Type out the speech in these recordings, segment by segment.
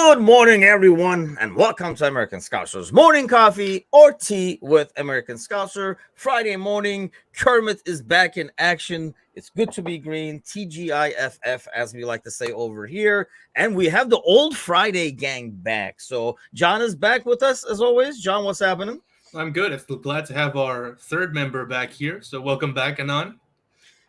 Good morning, everyone, and welcome to American Scouser's Morning Coffee or Tea with American Scouser. Friday morning, Kermit is back in action. It's good to be green, TGIFF, as we like to say over here. And we have the old Friday gang back. So John is back with us, as always. John, what's happening? I'm good. I'm glad to have our third member back here. So welcome back, Anan.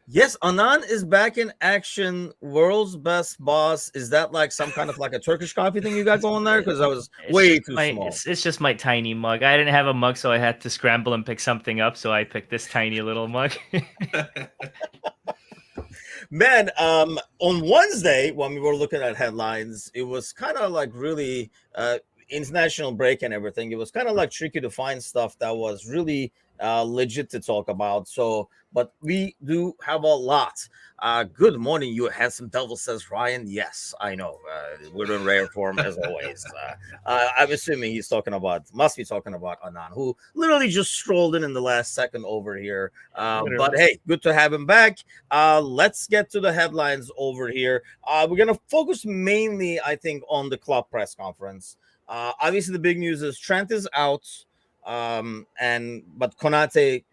Yes, Anan is back in action. World's best boss. Is that like some kind of like a Turkish coffee thing you got going there? Because I was way too small. It's just my tiny mug. I didn't have a mug, so I had to scramble and pick something up. So I picked this tiny little mug. Man, on Wednesday when we were looking at headlines, it was kind of like really international break and everything. It was kind of like tricky to find stuff that was really legit to talk about. So, but we do have a lot. Good morning, you handsome devil, says Ryan. Yes, I know. We're in rare form as always. I'm assuming must be talking about Anan, who literally just strolled in the last second over here. But hey, good to have him back. Let's get to the headlines over here. We're going to focus mainly, I think, on the Klopp press conference. Obviously, the big news is Trent is out. But Konate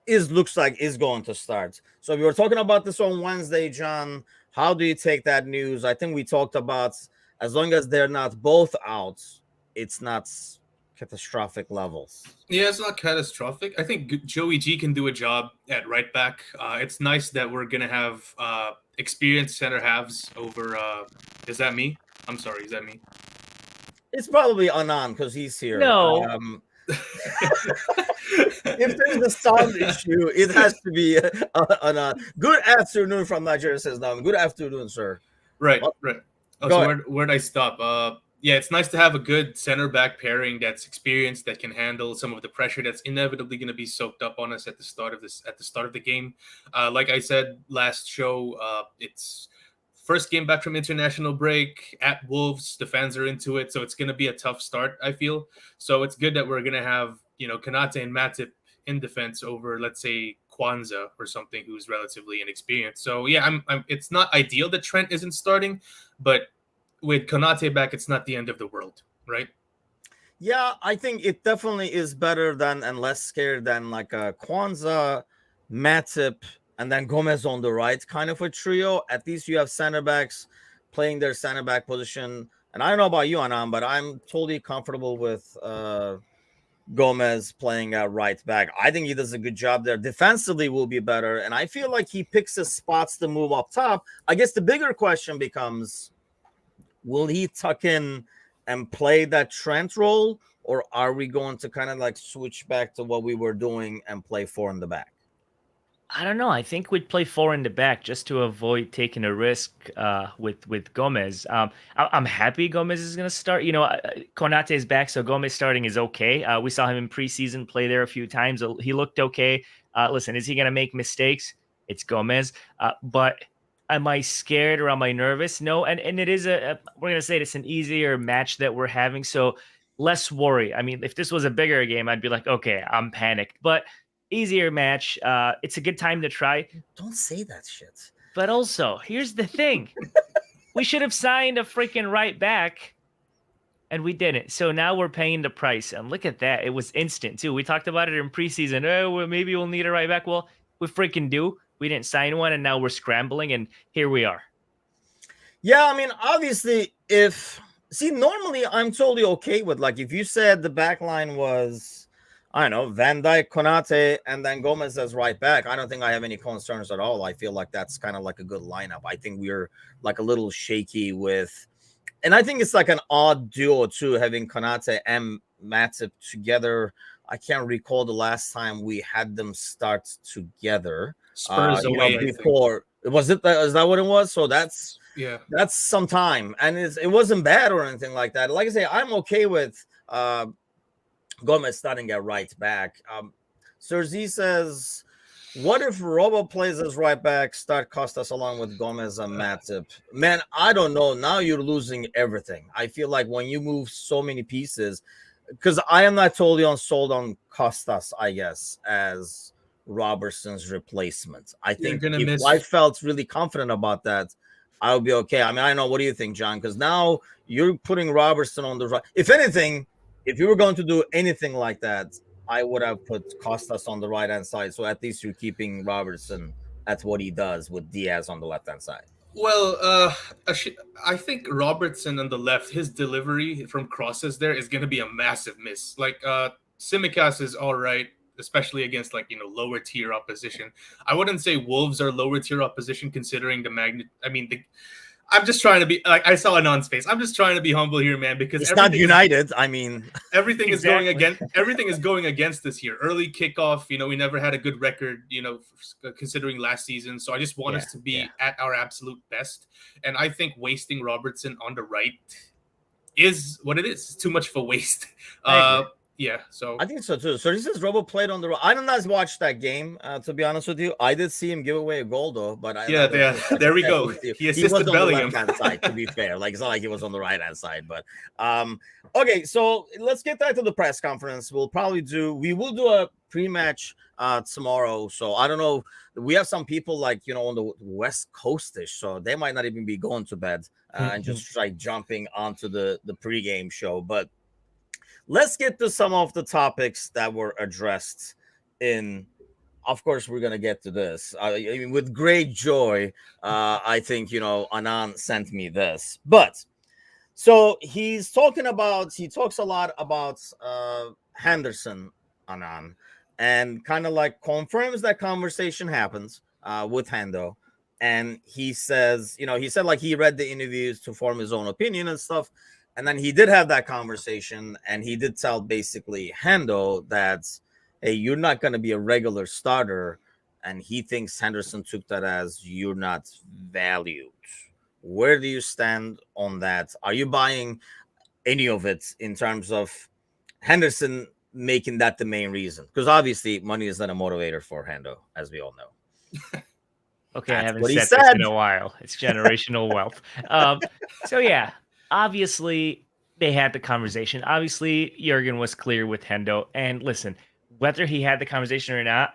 looks like is going to start. So we were talking about this on Wednesday, John. How do you take that news? I think we talked about as long as they're not both out, it's not catastrophic levels. Yeah, it's not catastrophic. I think Joey G can do a job at right back. It's nice that we're gonna have experienced center halves over. Is that me? I'm sorry. Is that me? It's probably Anan because he's here. No. If there's a sound issue, it has to be Anan. Good afternoon from Nigeria, says now. Good afternoon, sir. Right. Oh, so where'd I stop? Yeah, it's nice to have a good center back pairing that's experienced, that can handle some of the pressure that's inevitably going to be soaked up on us at the start of the game. Like I said last show, it's first game back from international break at Wolves. The fans are into it, so it's going to be a tough start, I feel. So it's good that we're going to have, Konate and Matip in defense over, let's say, Kwanzaa or something who's relatively inexperienced. So yeah, it's not ideal that Trent isn't starting, but with Konate back, it's not the end of the world, right? Yeah, I think it definitely is better than and less scared than like a Kwanzaa, Matip, and then Gomez on the right, kind of a trio. At least you have center backs playing their center back position. And I don't know about you, Anam, but I'm totally comfortable with Gomez playing at right back. I think he does a good job there. Defensively will be better. And I feel like he picks his spots to move up top. I guess the bigger question becomes, will he tuck in and play that Trent role? Or are we going to kind of like switch back to what we were doing and play four in the back? I don't know. I think we'd play four in the back just to avoid taking a risk with Gomez. I'm happy Gomez is going to start. Konate is back, so Gomez starting is okay. We saw him in preseason play there a few times. He looked okay. Listen, is he going to make mistakes? It's Gomez. But am I scared or am I nervous? No. And it is we're going to say it's an easier match that we're having, so less worry. I mean, if this was a bigger game, I'd be like, okay, I'm panicked. But easier match. It's a good time to try. Don't say that shit. But also, here's the thing. We should have signed a freaking right back, and we didn't. So now we're paying the price. And look at that. It was instant, too. We talked about it in preseason. Oh, well, maybe we'll need a right back. Well, we freaking do. We didn't sign one, and now we're scrambling, and here we are. Yeah, I mean, obviously, normally I'm totally okay with, like, if you said the back line was, I don't know, Van Dijk, Konate, and then Gomez as right back, I don't think I have any concerns at all. I feel like that's kind of like a good lineup. I think we're like a little shaky with, and I think it's like an odd duo too, having Konate and Matip together. I can't recall the last time we had them start together. Spurs away before. Is that what it was? So that's some time, and it wasn't bad or anything like that. Like I say, I'm okay with Gomez starting at right back. Sir Z says, what if Robo plays as right back, start Costas along with Gomez and Matip? Man, I don't know. Now you're losing everything. I feel like when you move so many pieces, because I am not totally sold on Costas, I guess, as Robertson's replacement. I think if I felt really confident about that, I'll be okay. I mean, I don't know. What do you think, John? Because now you're putting Robertson on the right. If anything, if you were going to do anything like that, I would have put Costas on the right hand side. So at least you're keeping Robertson. That's what he does with Diaz on the left hand side. Well, I think Robertson on the left, his delivery from crosses there is going to be a massive miss. Like, Tsimikas is all right, especially against lower tier opposition. I wouldn't say Wolves are lower tier opposition considering the magnet. I mean, I'm just trying to be like, I saw Anon's face. I'm just trying to be humble here, man, because it's not United. I mean, everything is going against everything is going against us here. Early kickoff, we never had a good record, considering last season. So I just want us to be at our absolute best. And I think wasting Robertson on the right is what it is. It's too much of a waste. Yeah, so I think so too. So this is Robo played on the right. I don't know. Watch that game. To be honest with you, I did see him give away a goal though. But there we go. He assisted was on Bellingham. the left hand side. To be fair, like it's not like he was on the right hand side. But okay. So let's get back to the press conference. We will do a pre-match tomorrow. So I don't know. We have some people on the West Coastish, so they might not even be going to bed and just jumping onto the pregame show, but. Let's get to some of the topics that were addressed of course, we're going to get to this. I mean, with great joy, I think, Anan sent me this. But, so he talks a lot about Henderson, Anan, and kind of confirms that conversation happens with Hendo. And he says, he said he read the interviews to form his own opinion and stuff. And then he did have that conversation, and he did tell basically Hendo that, hey, you're not going to be a regular starter. And he thinks Henderson took that as you're not valued. Where do you stand on that? Are you buying any of it in terms of Henderson making that the main reason? Because obviously money is not a motivator for Hendo, as we all know. Okay, I haven't said this in a while. It's generational wealth. So, yeah. Obviously, they had the conversation. Obviously, Jurgen was clear with Hendo. And listen, whether he had the conversation or not,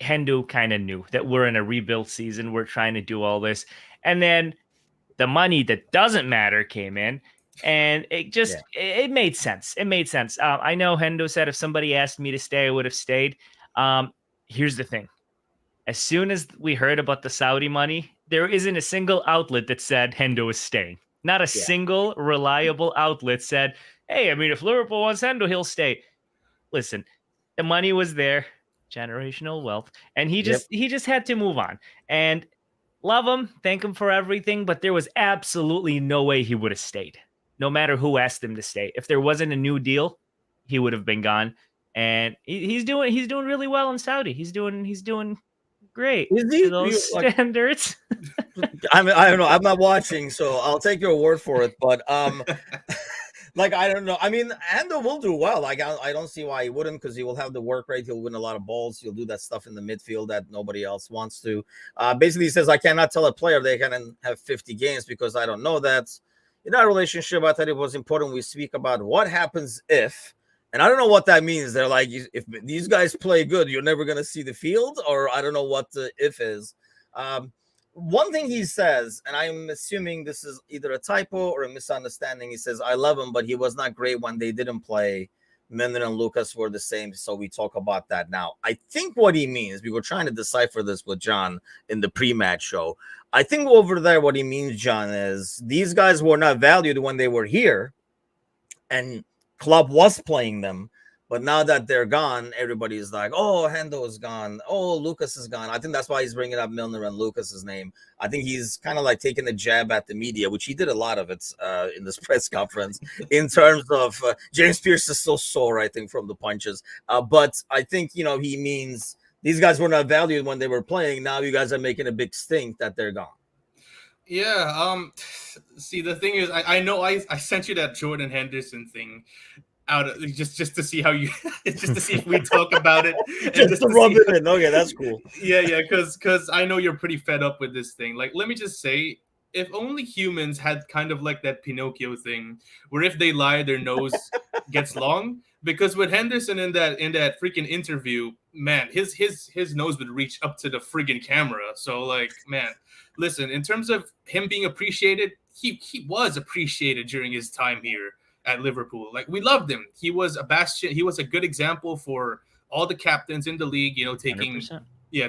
Hendo kind of knew that we're in a rebuild season. We're trying to do all this. And then the money that doesn't matter came in. And it just, it made sense. It made sense. I know Hendo said if somebody asked me to stay, I would have stayed. Here's the thing. As soon as we heard about the Saudi money, there isn't a single outlet that said Hendo is staying. Not a single reliable outlet said, hey, I mean, if Liverpool wants Hendo, he'll stay. Listen, the money was there, generational wealth, and he just had to move on. And love him, thank him for everything, but there was absolutely no way he would have stayed, no matter who asked him to stay. If there wasn't a new deal, he would have been gone. And he's doing really well in Saudi. He's doing great. Is he those standards? I mean, I don't know. I'm not watching, so I'll take your word for it. But I don't know. I mean, Hendo will do well. I don't see why he wouldn't, because he will have the work rate. He'll win a lot of balls. He'll do that stuff in the midfield that nobody else wants to. Basically, he says, I cannot tell a player they can have 50 games because I don't know that. In our relationship, I thought it was important we speak about what happens if. And I don't know what that means. They're like, if these guys play good, you're never going to see the field, or I don't know what the if is. One thing he says, and I'm assuming this is either a typo or a misunderstanding. He says, I love him, but he was not great when they didn't play. Milner and Lucas were the same, so we talk about that now. I think what he means, we were trying to decipher this with John in the pre-match show. I think over there what he means, John, is these guys were not valued when they were here, and Klopp was playing them, but now that they're gone, everybody's like, oh, Hendo is gone. Oh, Lucas is gone. I think that's why he's bringing up Milner and Lucas's name. I think he's kind of taking a jab at the media, which he did a lot of it in this press conference in terms of James Pearce is so sore, I think, from the punches. But I think, he means these guys were not valued when they were playing. Now you guys are making a big stink that they're gone. Yeah. See, the thing is, I know I sent you that Jordan Henderson thing out just to see how you just to see if we talk about it. just to rub it in. Okay, that's cool. Yeah, because I know you're pretty fed up with this thing. Let me just say, if only humans had kind of that Pinocchio thing, where if they lie, their nose gets long. Because with Henderson in that freaking interview, man, his nose would reach up to the friggin' camera. So like, man, listen, in terms of him being appreciated, he was appreciated during his time here at Liverpool. Like, we loved him. He was a bastion. He was a good example for all the captains in the league, taking 100%.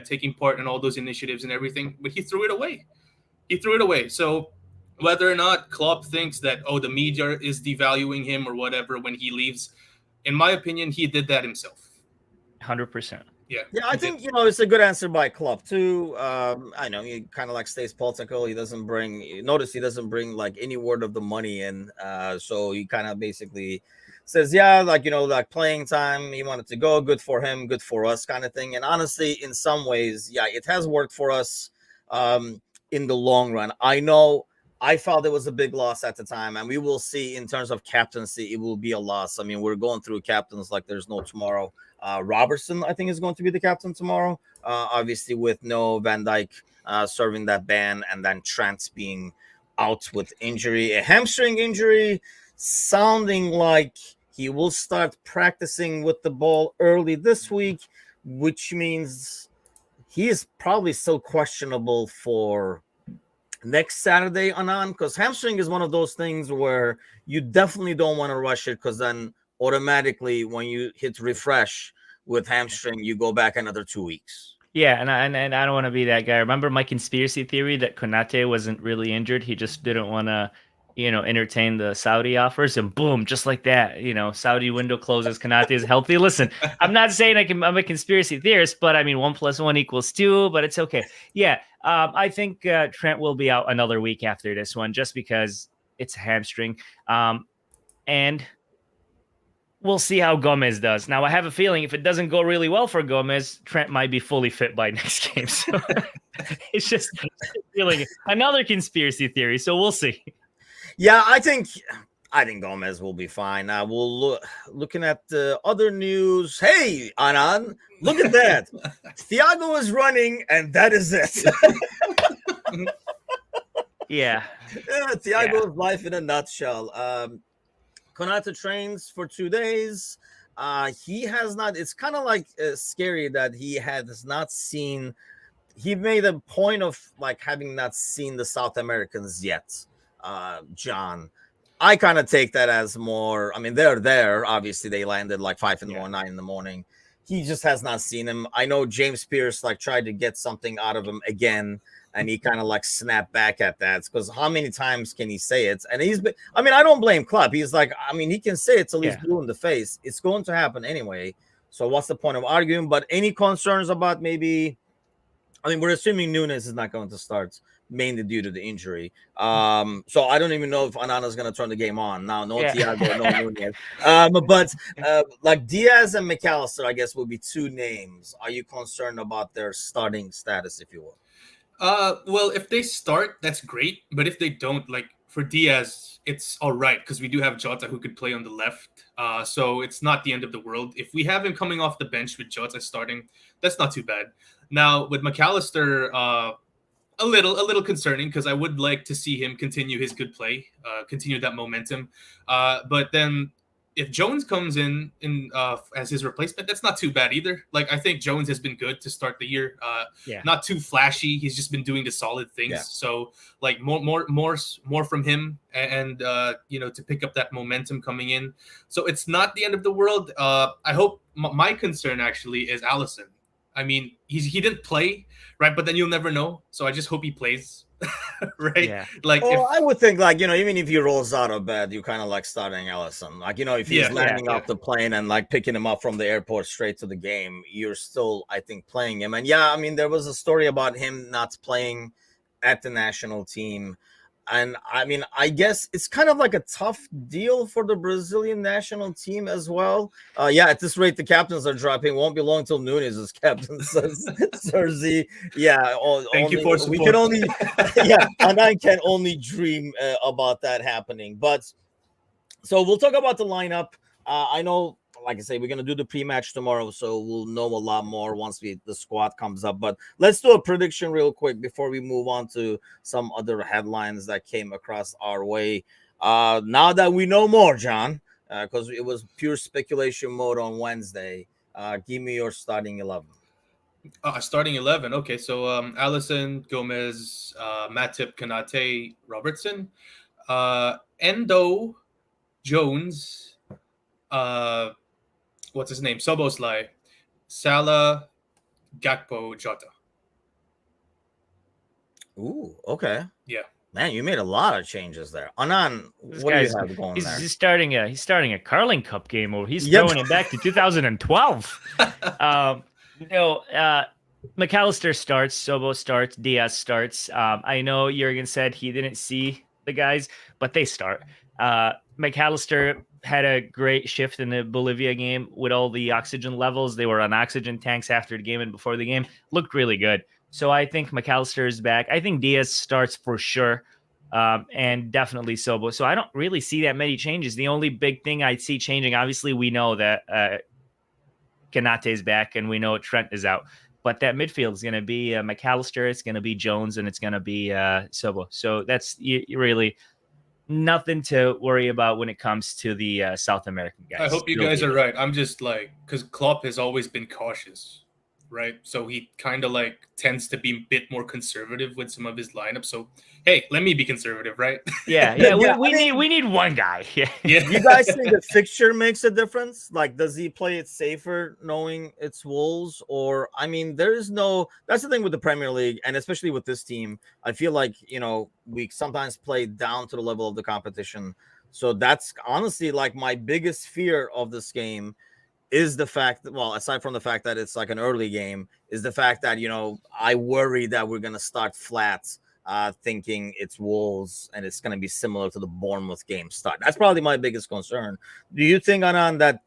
taking part in all those initiatives and everything. But he threw it away. So whether or not Klopp thinks that, the media is devaluing him or whatever when he leaves, in my opinion, he did that himself. 100%. Yeah, I think it's a good answer by Klopp too. I know he kind of like stays political. He doesn't bring like any word of the money in. So he kind of basically says, like playing time. He wanted to go. Good for him. Good for us, kind of thing. And honestly, in some ways, it has worked for us in the long run. I know. I felt it was a big loss at the time, and we will see in terms of captaincy, it will be a loss. I mean, we're going through captains like there's no tomorrow. Robertson, I think, is going to be the captain tomorrow. Obviously, with no Van Dijk serving that ban, and then Trent being out with injury, a hamstring injury, sounding like he will start practicing with the ball early this week, which means he is probably still questionable for next Saturday on, because hamstring is one of those things where you definitely don't want to rush it, because then automatically when you hit refresh with hamstring, you go back another 2 weeks. Yeah, and I don't want to be that guy. Remember my conspiracy theory that Konate wasn't really injured? He just didn't want to, entertain the Saudi offers, and boom, just like that, Saudi window closes. Konate is healthy. Listen, I'm not saying I'm a conspiracy theorist, but I mean 1 + 1 = 2. But it's okay. Yeah, I think Trent will be out another week after this one, just because it's a hamstring, and we'll see how Gomez does. Now, I have a feeling if it doesn't go really well for Gomez, Trent might be fully fit by next game. So it's just feeling another conspiracy theory. So we'll see. Yeah, I think Gomez will be fine. We'll looking at the other news. Hey, Anand, look at that. Thiago is running, and that is it. Yeah. Thiago's life in a nutshell. Konate trains for 2 days. He has not. It's kind of like scary that he has not seen. He made a point of like having not seen the South Americans yet. John, I kind of take that as more. I mean, they're there. Obviously, they landed like 5 in the morning, 9 in the morning. He just has not seen him. I know James Pierce like tried to get something out of him again, and he kind of like snapped back at that, because how many times can he say it? And he's been, I mean, I don't blame Klopp. He's like, I mean, he can say it till he's blue in the face. It's going to happen anyway. So what's the point of arguing? But any concerns about maybe, I mean, we're assuming Nunes is not going to start mainly due to the injury. So I don't even know if Anana's going to turn the game on now. No Thiago, no Nunes. But like Diaz and McAllister, I guess, will be 2 names. Are you concerned about their starting status, if you will? Well, if they start, that's great. But if they don't, like for Diaz, it's all right, because we do have Jota who could play on the left. So it's not the end of the world. If we have him coming off the bench with Jota starting, that's not too bad. Now with McAllister, a little concerning, because I would like to see him continue his good play, continue that momentum. But then if Jones comes in as his replacement, that's not too bad either. Like, I think Jones has been good to start the year. Not too flashy. He's just been doing the solid things. Yeah. So like more from him, and to pick up that momentum coming in. So it's not the end of the world. I hope my concern actually is Alisson. I mean, he didn't play, right? But then you'll never know. So I just hope he plays, right? Yeah. Like, I would think, like, even if he rolls out of bed, you kind of like starting Alisson. Like, if he's landing off the plane and like picking him up from the airport straight to the game, you're still, I think, playing him. And I mean, there was a story about him not playing at the national team. And I mean, I guess it's kind of like a tough deal for the Brazilian national team as well. At this rate, the captains are dropping. Won't be long till Nunes is captain, says Serzi. Yeah. Thank you for support. We can only, and I can only dream about that happening. But so we'll talk about the lineup. I know, like I say, we're going to do the pre-match tomorrow, so we'll know a lot more once the squad comes up. But let's do a prediction real quick before we move on to some other headlines that came across our way. Now that we know more, John, because it was pure speculation mode on Wednesday, Give me your starting 11. Starting 11. Okay, so Allison, Gomez, Matip, Konate, Robertson, Endo, Jones, what's his name? Soboslai, Salah, Gakpo, Jota. Ooh, okay. Yeah. Man, you made a lot of changes there. Anan, what do you have going there? He's starting a Carling Cup game, or he's throwing it back to 2012. McAllister starts, Sobo starts, Diaz starts. I know Jurgen said he didn't see the guys, but they start. McAllister had a great shift in the Bolivia game with all the oxygen levels. They were on oxygen tanks after the game and before the game. Looked really good. So I think McAllister is back. I think Diaz starts for sure, and definitely Sobo. So I don't really see that many changes. The only big thing I see changing, obviously, we know that Konate is back, and we know Trent is out. But that midfield is going to be McAllister, it's going to be Jones, and it's going to be Sobo. So that's really nothing to worry about when it comes to the South American guys. I hope you guys are right. I'm just like, because Klopp has always been cautious, right? So he kind of like tends to be a bit more conservative with some of his lineups. So hey, let me be conservative, right? Yeah. We need one guy. Yeah. You guys think the fixture makes a difference? Like, does he play it safer knowing it's Wolves? Or I mean, that's the thing with the Premier League, and especially with this team. I feel like we sometimes play down to the level of the competition. So that's honestly like my biggest fear of this game. Is the fact that, well, aside from the fact that it's like an early game, is the fact that, I worry that we're going to start flat, thinking it's Wolves and it's going to be similar to the Bournemouth game start. That's probably my biggest concern. Do you think, Anan, that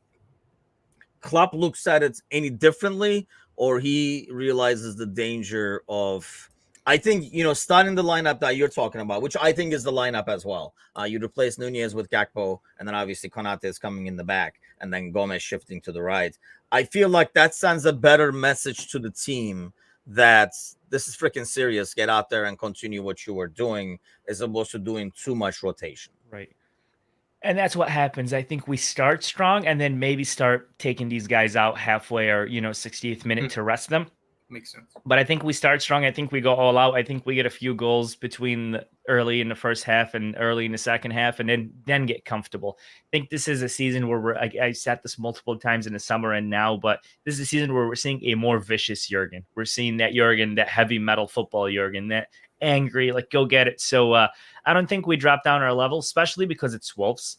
Klopp looks at it any differently, or he realizes the danger of, I think, starting the lineup that you're talking about, which I think is the lineup as well. You replace Nunez with Gakpo, and then obviously Konate is coming in the back, and then Gomez shifting to the right. I feel like that sends a better message to the team that this is freaking serious. Get out there and continue what you were doing, as opposed to doing too much rotation. Right. And that's what happens. I think we start strong and then maybe start taking these guys out halfway or, 60th minute to rest them. Makes sense. But I think we start strong. I think we go all out. I think we get a few goals between early in the first half and early in the second half, and then get comfortable. I think this is a season where I said this multiple times in the summer and now, but this is a season where we're seeing a more vicious Jurgen. We're seeing that Jurgen, that heavy metal football Jurgen, that angry, like, go get it. So I don't think we drop down our level, especially because it's Wolves.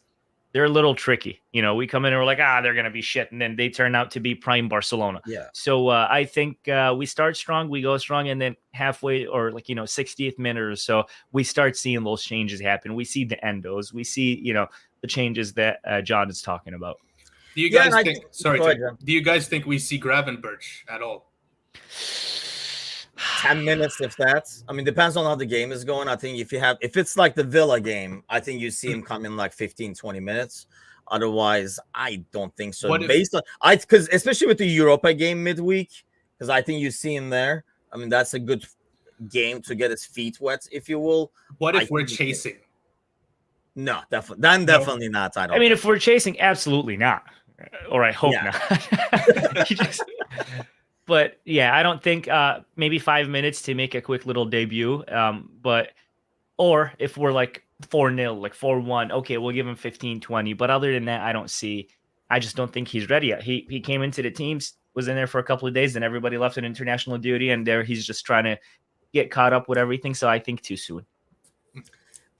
They're a little tricky. We come in and we're like, they're going to be shit. And then they turn out to be prime Barcelona. Yeah. So I think we start strong, we go strong. And then halfway or 60th minute or so, we start seeing those changes happen. We see the endos. We see, the changes that John is talking about. Do you guys do you guys think we see Gravenberch at all? 10 minutes, if that's, I mean, depends on how the game is going. I think if it's like the Villa game, I think you see him come in like 15, 20 minutes. Otherwise, I don't think so. Because especially with the Europa game midweek, because I think you see him there. I mean, that's a good game to get his feet wet, if you will. What if we're chasing? No, definitely not. I mean, if we're chasing, absolutely not. Or I hope not. But yeah, I don't think maybe 5 minutes to make a quick little debut. Or if we're like 4-0, like 4-1, okay, we'll give him 15, 20. But other than that, I just don't think he's ready yet. He came into the teams, was in there for a couple of days, and everybody left on international duty, and there he's just trying to get caught up with everything. So I think too soon.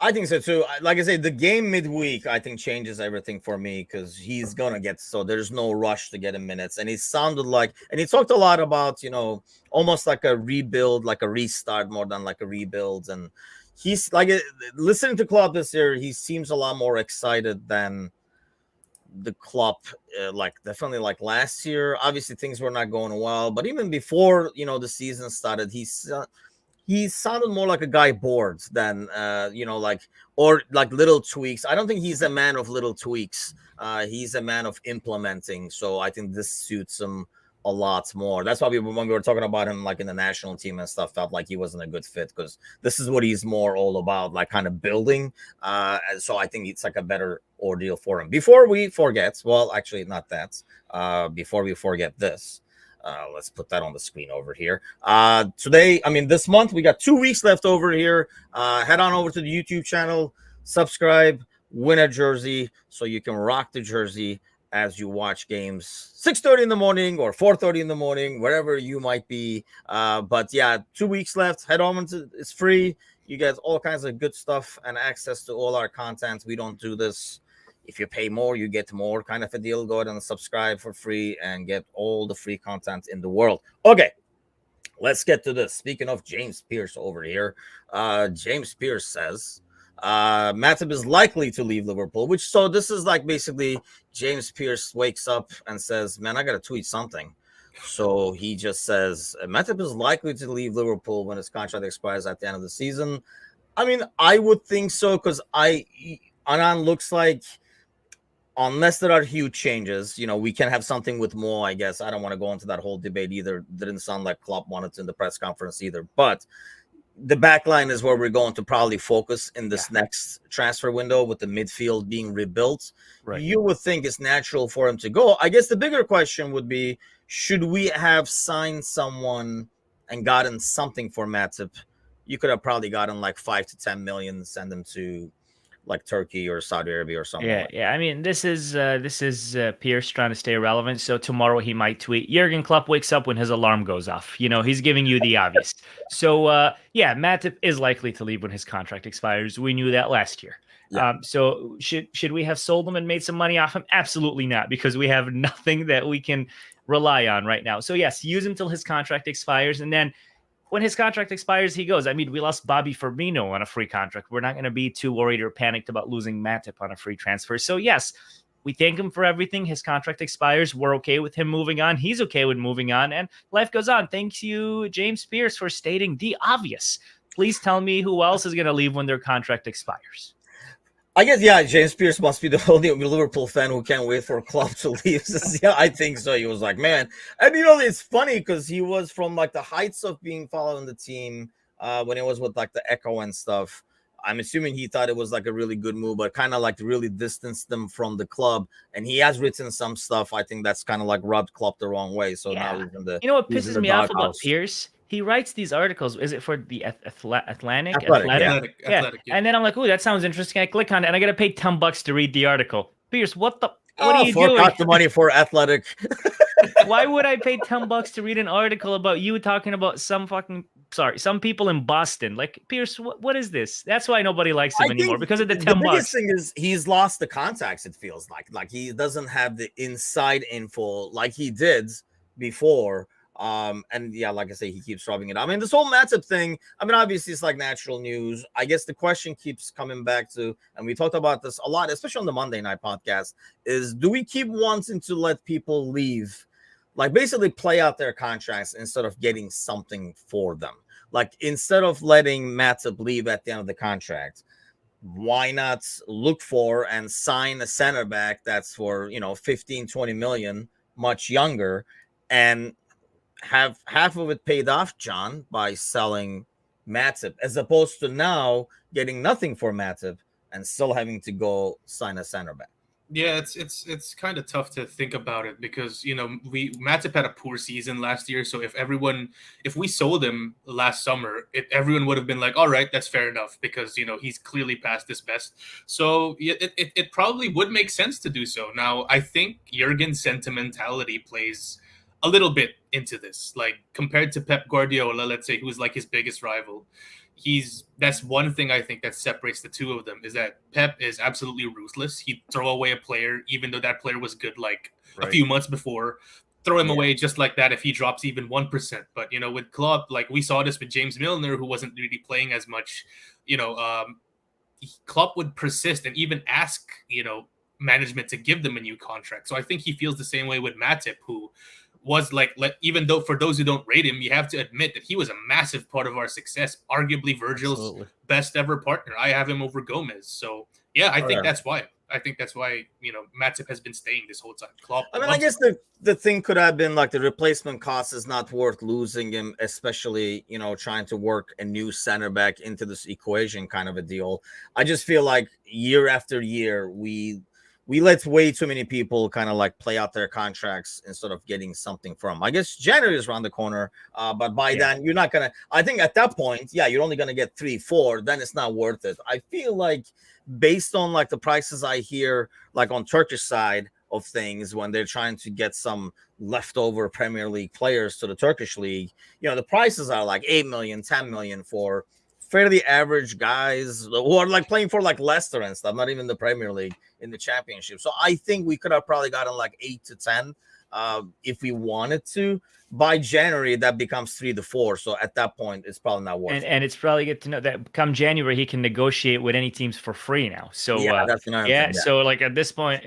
I think so too. Like I say, the game midweek, I think, changes everything for me, because he's gonna there's no rush to get him minutes. And he sounded like, and he talked a lot about, almost like a rebuild, like a restart more than like a rebuild. And he's like, listening to Klopp this year, he seems a lot more excited than the Klopp, definitely like last year. Obviously things were not going well, but even before, the season started, he sounded more like a guy bored than, or like little tweaks. I don't think he's a man of little tweaks. He's a man of implementing. So I think this suits him a lot more. That's why when we were talking about him like in the national team and stuff, felt like he wasn't a good fit, because this is what he's more all about, like kind of building. And so I think it's like a better ordeal for him. Before we forget, well, actually not that. Before we forget this, let's put that on the screen over here. This month we got 2 weeks left over here. Head on over to the YouTube channel, subscribe, win a jersey so you can rock the jersey as you watch games 6:30 in the morning or 4:30 in the morning, wherever you might be. But yeah, 2 weeks left. Head on to, it's free. You get all kinds of good stuff and access to all our content. We don't do this. If you pay more, you get more kind of a deal. Go ahead and subscribe for free and get all the free content in the world. Okay, let's get to this. Speaking of James Pierce over here, James Pierce says, Matip is likely to leave Liverpool, so this is like basically James Pierce wakes up and says, man, I got to tweet something. So he just says, Matip is likely to leave Liverpool when his contract expires at the end of the season. I mean, I would think so, because Anan looks like, unless there are huge changes, we can have something with Mo, I guess. I don't want to go into that whole debate either. Didn't sound like Klopp wanted to in the press conference either, but the back line is where we're going to probably focus in this next transfer window, with the midfield being rebuilt. Right. You would think it's natural for him to go. I guess the bigger question would be, should we have signed someone and gotten something for Matip? You could have probably gotten like 5 to 10 million, send him to like Turkey or Saudi Arabia or something. Yeah. I mean, this is Pierce trying to stay relevant. So tomorrow he might tweet, Jurgen Klopp wakes up when his alarm goes off. He's giving you the obvious. So Matip is likely to leave when his contract expires. We knew that last year. Yeah. So should we have sold him and made some money off him? Absolutely not, because we have nothing that we can rely on right now. So yes, use him till his contract expires, and then when his contract expires, he goes. I mean, we lost Bobby Firmino on a free contract. We're not going to be too worried or panicked about losing Matip on a free transfer. So yes, we thank him for everything. His contract expires. We're okay with him moving on. He's okay with moving on, and life goes on. Thanks you, James Pierce, for stating the obvious. Please tell me who else is going to leave when their contract expires. I guess, yeah, James Pierce must be the only Liverpool fan who can't wait for Klopp to leave. Yeah, I think so. He was like, man. And, it's funny because he was from, like, the heights of being followed in the team when it was with, like, the Echo and stuff. I'm assuming he thought it was, like, a really good move, but kind of, like, really distanced them from the club. And he has written some stuff, I think, that's kind of, like, rubbed Klopp the wrong way. So now he's in the what pisses me off about Pierce? He writes these articles. Is it for the Atlantic? Athletic. And then I'm like, oh, that sounds interesting. I click on it, and I got to pay $10 to read the article. Pierce, what are you doing? Got the money for Athletic. Why would I pay $10 to read an article about you talking about some people in Boston? Like, Pierce, what is this? That's why nobody likes him anymore, because of the $10. The biggest thing is he's lost the contacts, it feels like. Like, he doesn't have the inside info like he did before. And yeah, like I say, he keeps rubbing it. I mean, this whole Matip thing, obviously it's like natural news. I guess the question keeps coming back to, and we talked about this a lot, especially on the Monday night podcast, is do we keep wanting to let people leave, like basically play out their contracts instead of getting something for them? Like, instead of letting Matip leave at the end of the contract, why not look for and sign a center back that's for, 15, 20 million, much younger, and have half of it paid off, John, by selling Matip, as opposed to now getting nothing for Matip and still having to go sign a center back. Yeah, it's kind of tough to think about it, because Matip had a poor season last year. So if we sold him last summer, everyone would have been like, all right, that's fair enough, because he's clearly past his best. So it probably would make sense to do so. Now, I think Jurgen's sentimentality plays a little bit into this, like compared to Pep Guardiola, let's say, who's like his biggest rival. That's one thing I think that separates the two of them, is that Pep is absolutely ruthless. He'd throw away a player, even though that player was good like a few months before, throw him away just like that if he drops even 1%. But, with Klopp, like we saw this with James Milner, who wasn't really playing as much, Klopp would persist and even ask, management to give them a new contract. So I think he feels the same way with Matip, who was like, even though for those who don't rate him, you have to admit that he was a massive part of our success, arguably Virgil's best ever partner. I have him over Gomez. So yeah, I think that's why. I think that's why Matip has been staying this whole time. Klopp. I mean, I guess the thing could have been like the replacement cost is not worth losing him, especially trying to work a new center back into this equation kind of a deal. I just feel like year after year we let way too many people kind of like play out their contracts instead of getting something from. I guess January is around the corner, but by then you're not gonna. I think at that point, you're only gonna get 3-4. Then it's not worth it. I feel like based on like the prices I hear, like on Turkish side of things, when they're trying to get some leftover Premier League players to the Turkish league, the prices are like 8 million, 10 million for fairly average guys who are like playing for like Leicester and stuff, not even the Premier League, in the Championship. So I think we could have probably gotten like 8 to 10 if we wanted to. By January, that becomes 3 to 4. So at that point, it's probably not worth it. And it's probably good to know that come January, he can negotiate with any teams for free now. So that's another thing, yeah. So like at this point,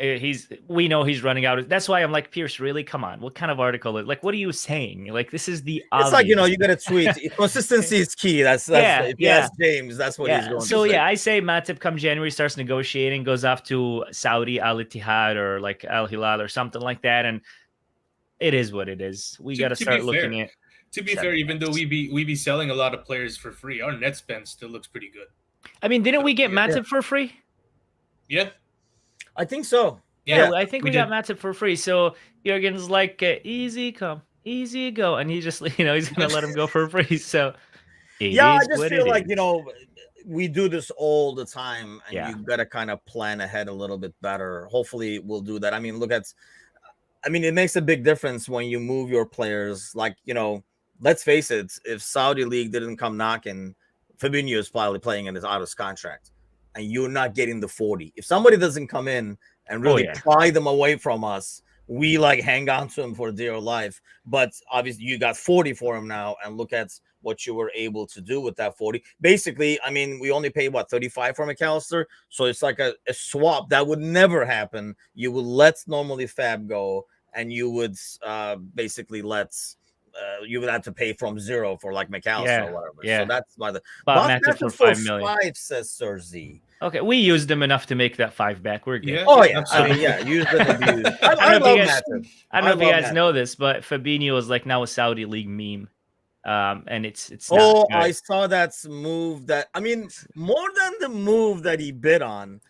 we know he's running out. That's why I'm like, Pierce, really? Come on. What kind of article? Like, what are you saying? Like, this is the obvious. It's like, you got to tweet. Consistency is key. That's if you ask James, that's what he's going to say. So I say Matip come January starts negotiating, goes off to Saudi Al Ittihad or like Al Hilal or something like that, and it is what it is. We got to start looking at. To be fair, even though we be selling a lot of players for free, our net spend still looks pretty good. I mean, didn't we get Matip for free? Yeah, I think so. Yeah, I think we got Matip for free. So Jurgen's like, easy come, easy go, and he just he's gonna let him go for free. So I just feel like we do this all the time, and you got to kind of plan ahead a little bit better. Hopefully, we'll do that. I mean, it makes a big difference when you move your players. Like, let's face it, if Saudi League didn't come knocking, Fabinho is probably playing in his out of contract, and you're not getting the 40. If somebody doesn't come in and really pry them away from us, we like hang on to him for dear life. But obviously, you got 40 for him now, and look at what you were able to do with that 40. Basically, I mean, we only paid 35 for McAllister, so it's like a swap that would never happen. You would let normally Fab go, and you would basically you would have to pay from zero for like McAllister or whatever. Yeah. So that's why Matip for 5 million. 5, says Sir Z. Okay, we used them enough to make that 5 back. We're good. Yeah. Oh yeah, I mean, use them abuse. I love Matip. I don't know if you guys know this, but Fabinho is like now a Saudi League meme. And it's not good. I saw that move that, I mean, more than the move that he bid on,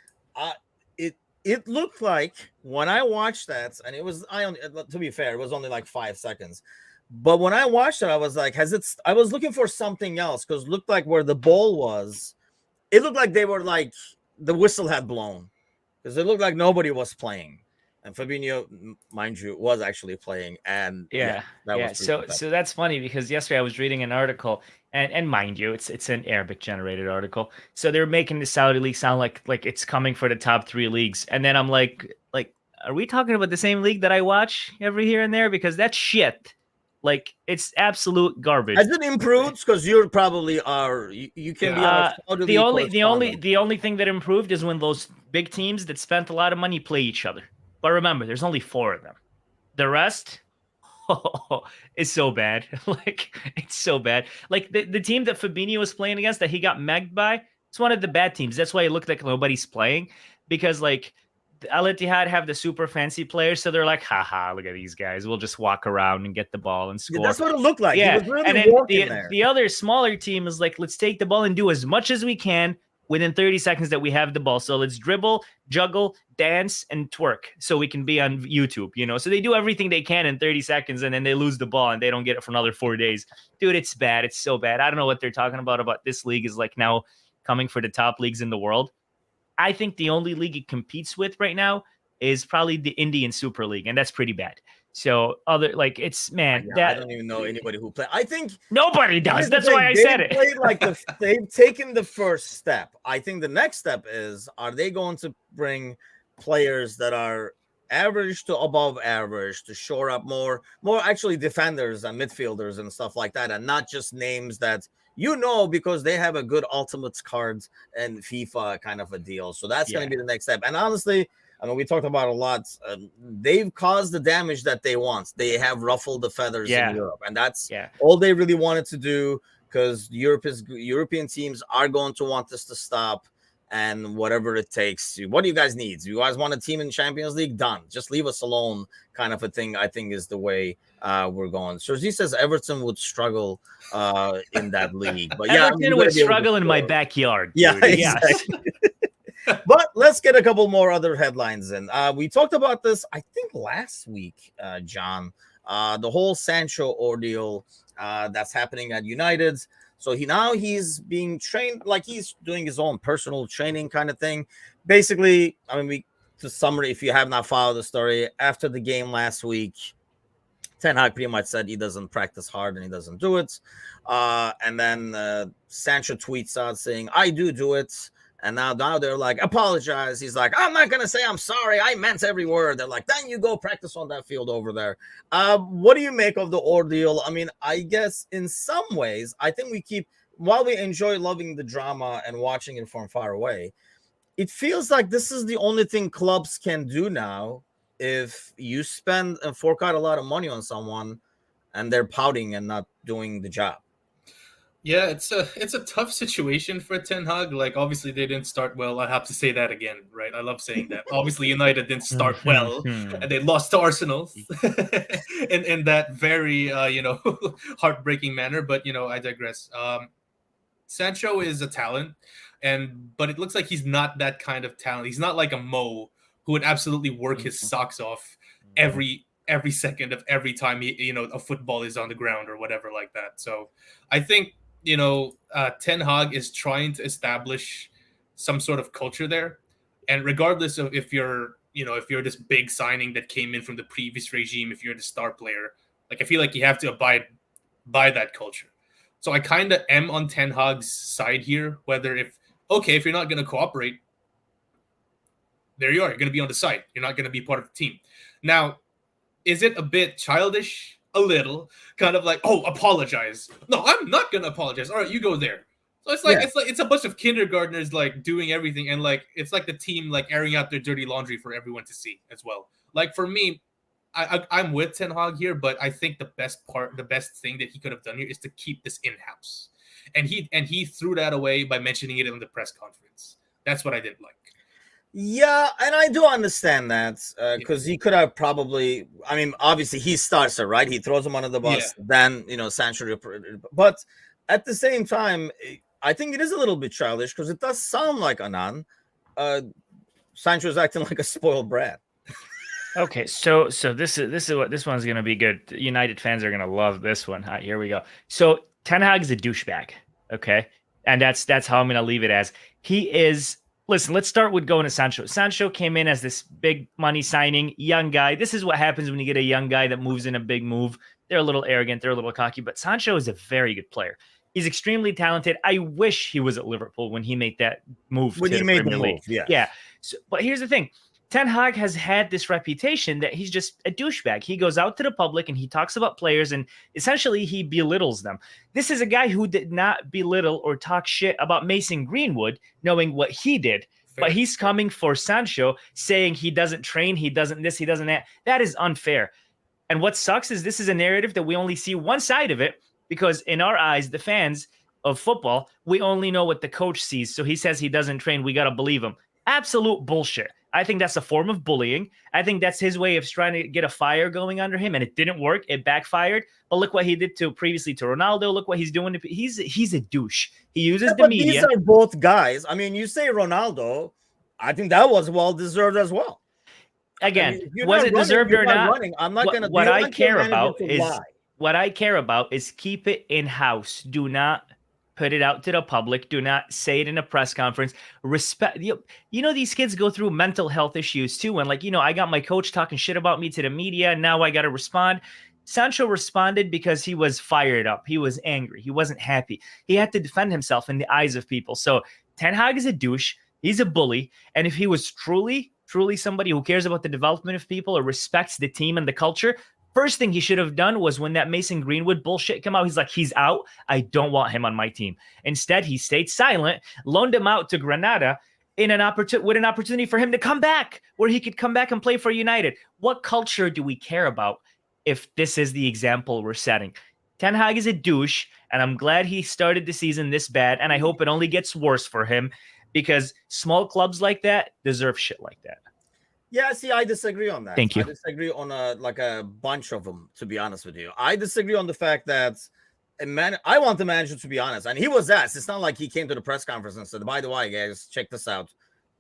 it looked like when I watched that, and to be fair, it was only like 5 seconds. But when I watched it, I was like, I was looking for something else, because it looked like where the ball was, it looked like they were like, the whistle had blown, because it looked like nobody was playing. And Fabinho, mind you, was actually playing. And so that's funny, because yesterday I was reading an article, and mind you, it's an Arabic generated article. So they're making the Saudi league sound like it's coming for the top 3 leagues. And then I'm like, are we talking about the same league that I watch every here and there? Because that's shit. Like, it's absolute garbage. Has it improved? Because you probably are. You can be the only thing that improved is when those big teams that spent a lot of money play each other. But remember, there's only 4 of them. The rest, is so bad. Like, it's so bad. Like, the team that Fabinho was playing against that he got megged by, it's one of the bad teams. That's why it looked like nobody's playing. Because, like, Al Ittihad have the super fancy players, so they're like, haha, look at these guys. We'll just walk around and get the ball and score. Yeah, that's what it looked like. Yeah. He was really and then the other smaller team is like, let's take the ball and do as much as we can within 30 seconds that we have the ball. So let's dribble, juggle, dance, and twerk so we can be on YouTube, So they do everything they can in 30 seconds, and then they lose the ball and they don't get it for another 4 days. Dude, it's bad. It's so bad. I don't know what they're talking about this league is like now coming for the top leagues in the world. I think the only league it competes with right now is probably the Indian Super League, and that's pretty bad. So I don't even know anybody who plays. I think nobody does. That's why I said it. They've taken the first step. I think the next step is, are they going to bring players that are average to above average to shore up more actually defenders and midfielders and stuff like that, and not just names that because they have a good Ultimates cards and FIFA kind of a deal. So that's going to be the next step. And honestly, I mean, we talked about a lot. They've caused the damage that they want. They have ruffled the feathers in Europe, and that's all they really wanted to do, because European teams are going to want this to stop. and whatever it takes. What do you guys need? Do you guys want a team in Champions League? Done. Just leave us alone, kind of a thing. I think is the way we're going. Sergi says Everton would struggle in that league, but yeah, Everton would struggle in my backyard. Dude. Yeah, exactly. Yes. But let's get a couple more other headlines in. We talked about this, I think, last week, John. The whole Sancho ordeal that's happening at United. So he's being trained, like he's doing his own personal training kind of thing. Basically, I mean, to summary, if you have not followed the story, after the game last week, Ten Hag pretty much said he doesn't practice hard and he doesn't do it. And then Sancho tweets out saying, I do it. And now they're like, apologize. He's like, I'm not going to say I'm sorry. I meant every word. They're like, then you go practice on that field over there. What do you make of the ordeal? I mean, I guess in some ways, I think while we enjoy loving the drama and watching it from far away, it feels like this is the only thing clubs can do now. If you spend and fork out a lot of money on someone and they're pouting and not doing the job. Yeah, it's a tough situation for Ten Hag. Like, obviously they didn't start well. I have to say that again, right? I love saying that. Obviously United didn't start well, and they lost to Arsenal in that very heartbreaking manner. But I digress. Sancho is a talent, but it looks like he's not that kind of talent. He's not like a Mo who would absolutely work his socks off every second of every time a football is on the ground or whatever like that. So I think Ten Hag is trying to establish some sort of culture there, and regardless of if you're this big signing that came in from the previous regime, if you're the star player, like I feel like you have to abide by that culture. So I kind of am on Ten Hag's side here. Whether if you're not going to cooperate, there you are. You're going to be on the side. You're not going to be part of the team. Now, is it a bit childish? A little, kind of like, oh, apologize. No, I'm not gonna apologize. All right, you go there. So it's a bunch of kindergartners like doing everything, and like it's like the team like airing out their dirty laundry for everyone to see as well. Like for me, I'm with Ten Hag here, but I think the best thing that he could have done here is to keep this in house, and he threw that away by mentioning it in the press conference. That's what I didn't like. Yeah, and I do understand that because he could have probably. I mean, obviously he starts it, right? He throws him under the bus, then Sancho. But at the same time, I think it is a little bit childish because it does sound like Anand. Sancho's acting like a spoiled brat. Okay, so this is what this one's gonna be good. United fans are gonna love this one. Right, here we go. So Ten Hag is a douchebag. Okay, and that's how I'm gonna leave it as. He is. Listen, let's start with going to Sancho. Sancho came in as this big money signing, young guy. This is what happens when you get a young guy that moves in a big move. They're a little arrogant. They're a little cocky, but Sancho is a very good player. He's extremely talented. I wish he was at Liverpool when he made that move. When he made the move, yeah. So, but here's the thing. Ten Hag has had this reputation that he's just a douchebag. He goes out to the public and he talks about players and essentially he belittles them. This is a guy who did not belittle or talk shit about Mason Greenwood, knowing what he did. Fair. But he's coming for Sancho, saying he doesn't train, he doesn't this, he doesn't that. That is unfair. And what sucks is this is a narrative that we only see one side of it because in our eyes, the fans of football, we only know what the coach sees. So he says he doesn't train, we got to believe him. Absolute bullshit. I think that's a form of bullying. I think that's his way of trying to get a fire going under him, and it didn't work. It backfired. But look what he did previously to Ronaldo. Look what he's doing. He's a douche. He uses the media. These are both guys. I mean, you say Ronaldo. I think that was well deserved as well. Again, was it deserved or not? I'm not going to. What I care about is keep it in house. Do not put it out to the public. Do not say it in a press conference. Respect. These kids go through mental health issues too. And I got my coach talking shit about me to the media. And now I got to respond. Sancho responded because he was fired up. He was angry. He wasn't happy. He had to defend himself in the eyes of people. So Ten Hag is a douche. He's a bully. And if he was truly somebody who cares about the development of people or respects the team and the culture, first thing he should have done was when that Mason Greenwood bullshit came out, he's like, he's out. I don't want him on my team. Instead, he stayed silent, loaned him out to Granada with an opportunity for him to come back, where he could come back and play for United. What culture do we care about if this is the example we're setting? Ten Hag is a douche, and I'm glad he started the season this bad, and I hope it only gets worse for him because small clubs like that deserve shit like that. Yeah, see, I disagree on that. Thank you. I disagree on a bunch of them, to be honest with you. I disagree on the fact that I want the manager to be honest. And he was asked. It's not like he came to the press conference and said, by the way, guys, check this out.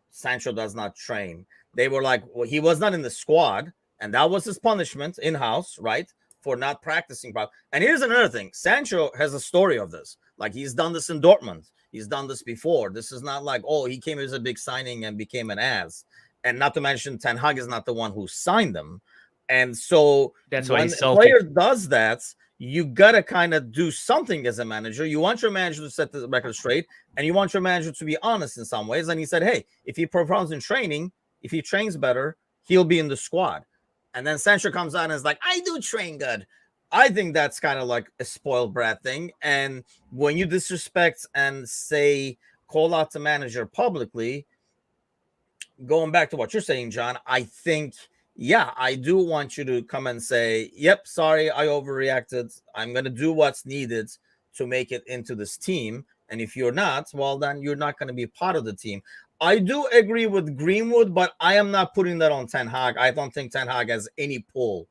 Sancho does not train. They were like, well, he was not in the squad, and that was his punishment in-house, right? For not practicing. And here's another thing. Sancho has a story of this. Like, he's done this in Dortmund. He's done this before. This is not like, oh, he came as a big signing and became an ass. And not to mention, Ten Hag is not the one who signed them. And so that's why when a player does that, you got to kind of do something as a manager. You want your manager to set the record straight, and you want your manager to be honest in some ways. And he said, hey, if he performs in training, if he trains better, he'll be in the squad. And then Sancho comes out and is like, I do train good. I think that's kind of like a spoiled brat thing. And when you disrespect and say, call out the manager publicly, going back to what you're saying, John, I think, yeah, I do want you to come and say, yep, sorry, I overreacted. I'm going to do what's needed to make it into this team. And if you're not, well, then you're not going to be part of the team. I do agree with Greenwood, but I am not putting that on Ten Hag. I don't think Ten Hag has any pull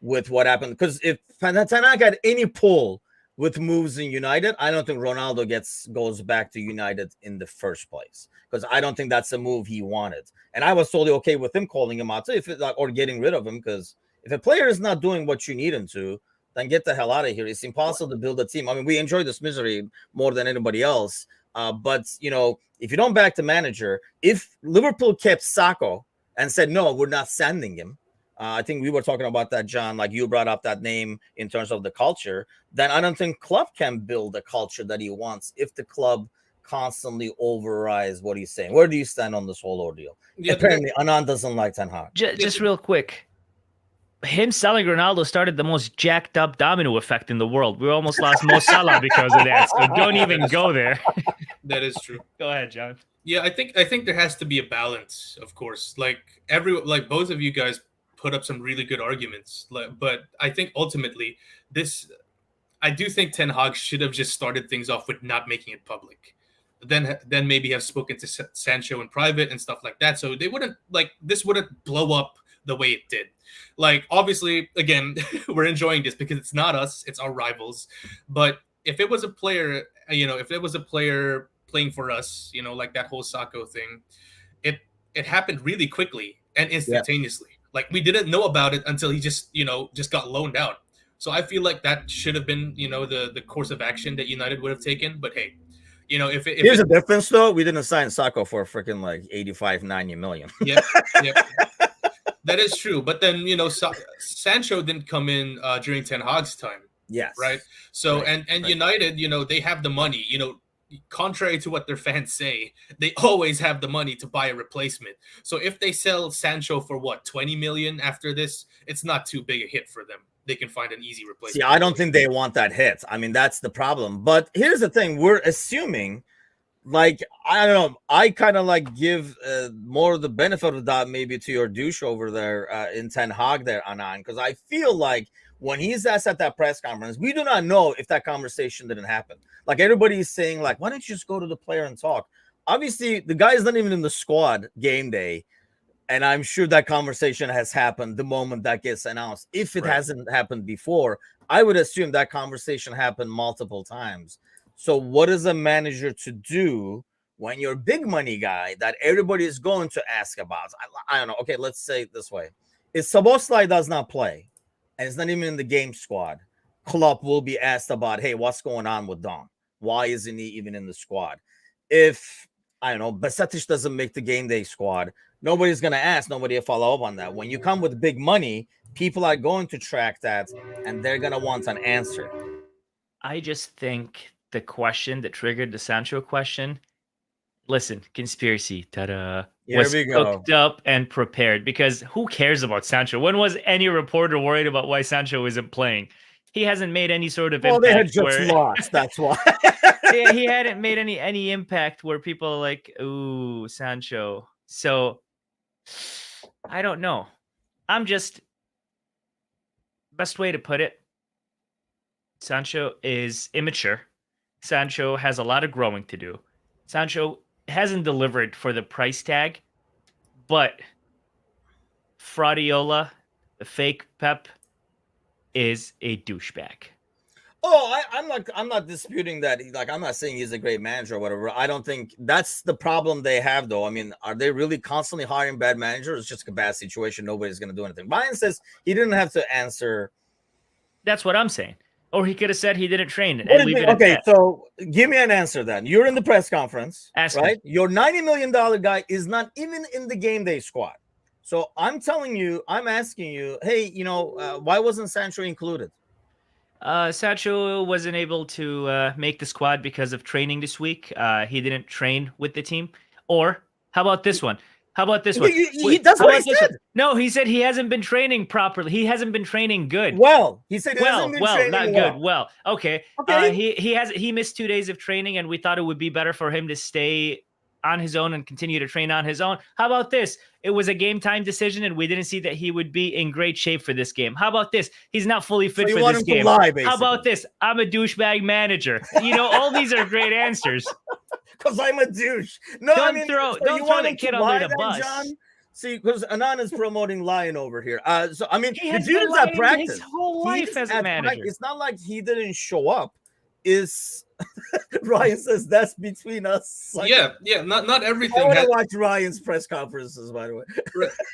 with what happened. Because if Ten Hag had any pull with moves in United, I don't think Ronaldo goes back to United in the first place, because I don't think that's a move he wanted. And I was totally okay with him calling him out or getting rid of him, because if a player is not doing what you need him to, then get the hell out of here. It's impossible to build a team. I mean, we enjoy this misery more than anybody else. But, you know, if you don't back the manager, if Liverpool kept Sacco and said, no, we're not sending him, I think we were talking about that, John, like you brought up that name in terms of the culture, then I don't think Klopp can build a culture that he wants if the club constantly overrides what he's saying. Where do you stand on this whole ordeal? Yeah, apparently, Anand doesn't like Ten Hag. Just real quick. Him selling Ronaldo started the most jacked up domino effect in the world. We almost lost Mo Salah because of that. So don't even go there. That is true. Go ahead, John. Yeah, I think there has to be a balance, of course. Like both of you guys put up some really good arguments. But I think ultimately I do think Ten Hag should have just started things off with not making it public. Then maybe have spoken to Sancho in private and stuff like that. So this wouldn't blow up the way it did. Like, obviously, again, we're enjoying this because it's not us, it's our rivals. But if it was a player, playing for us, like that whole Sacco thing, it happened really quickly and instantaneously. Yeah. Like, we didn't know about it until he just got loaned out. So I feel like that should have been, the course of action that United would have taken. But hey, if here's a difference though, we didn't sign Sacco for freaking like 85-90 million. Yeah. That is true. But then, Sancho didn't come in during Ten Hag's time. Yes. Right. So right. And United, they have the money, contrary to what their fans say, they always have the money to buy a replacement. So if they sell Sancho for 20 million after this, it's not too big a hit for them. They can find an easy replacement. See, I don't think they want that hit. I mean, that's the problem. But here's the thing. We're assuming, like, I don't know, I kind of like give more of the benefit of that maybe to your douche over there in Ten Hag there, Anand, because I feel like when he's asked at that press conference, we do not know if that conversation didn't happen. Like, everybody's saying, like, why don't you just go to the player and talk? Obviously, the guy is not even in the squad game day. And I'm sure that conversation has happened the moment that gets announced. If it hasn't happened before, I would assume that conversation happened multiple times. So what is a manager to do when you're a big money guy that everybody is going to ask about? I don't know. Okay, let's say it this way. If Szoboszlai does not play, and it's not even in the game squad, Klopp will be asked about, hey, what's going on with Dom? Why isn't he even in the squad? If, I don't know, Besetic doesn't make the game day squad, nobody's going to ask, nobody will follow up on that. When you come with big money, people are going to track that, and they're going to want an answer. I just think the question that triggered the Sancho question, listen, conspiracy, ta-da, was cooked up and prepared, because who cares about Sancho? When was any reporter worried about why Sancho isn't playing? He hasn't made any sort of impact. Well, they had just lost, that's why. He hadn't made any impact where people are like, ooh, Sancho. So, I don't know. Best way to put it, Sancho is immature. Sancho has a lot of growing to do. Sancho hasn't delivered for the price tag, but Fraudiola, the fake Pep, is a douchebag. Oh, I'm not disputing that. Like, I'm not saying he's a great manager or whatever. I don't think that's the problem they have, though. I mean, are they really constantly hiring bad managers? It's just a bad situation. Nobody's going to do anything. Ryan says he didn't have to answer. That's what I'm saying. Or he could have said he didn't train and leave it at Okay, that. so give me an answer then. You're in the press conference, Ask right? me. Your $90 million guy is not even in the game day squad. So I'm telling you, I'm asking you, hey, why wasn't Sancho included? Sancho wasn't able to make the squad because of training this week. He didn't train with the team. Or how about this one? How about this one? That's what he said. No, he said he hasn't been training properly. He hasn't been training good. Well, he said he hasn't been training not well. good. Well, okay. He missed 2 days of training, and we thought it would be better for him to stay on his own and continue to train on his own. How about this? It was a game time decision, and we didn't see that he would be in great shape for this game. How about this? He's not fully fit for this game. How about this? I'm a douchebag manager. All these are great answers. Because I'm a douche. No, don't throw the kid under the bus. John? See, because Anan is promoting lying over here. So I mean, the dude is at practice. His whole life as a manager. It's not like he didn't show up. Ryan says that's between us. Like, yeah. Not everything. I want to watch Ryan's press conferences, by the way.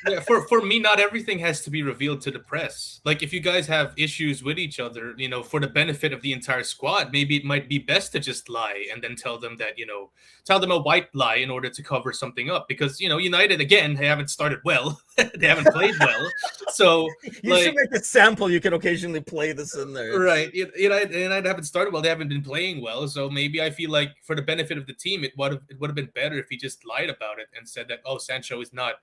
Yeah, for me, not everything has to be revealed to the press. Like, if you guys have issues with each other, for the benefit of the entire squad, maybe it might be best to just lie and then tell them that, tell them a white lie in order to cover something up. Because United again, they haven't started well. They haven't played well. So you should make a sample. You can occasionally play this in there, right? United haven't started well. They haven't been playing well. So maybe I feel like for the benefit of the team, it would have been better if he just lied about it and said that, oh, Sancho is not,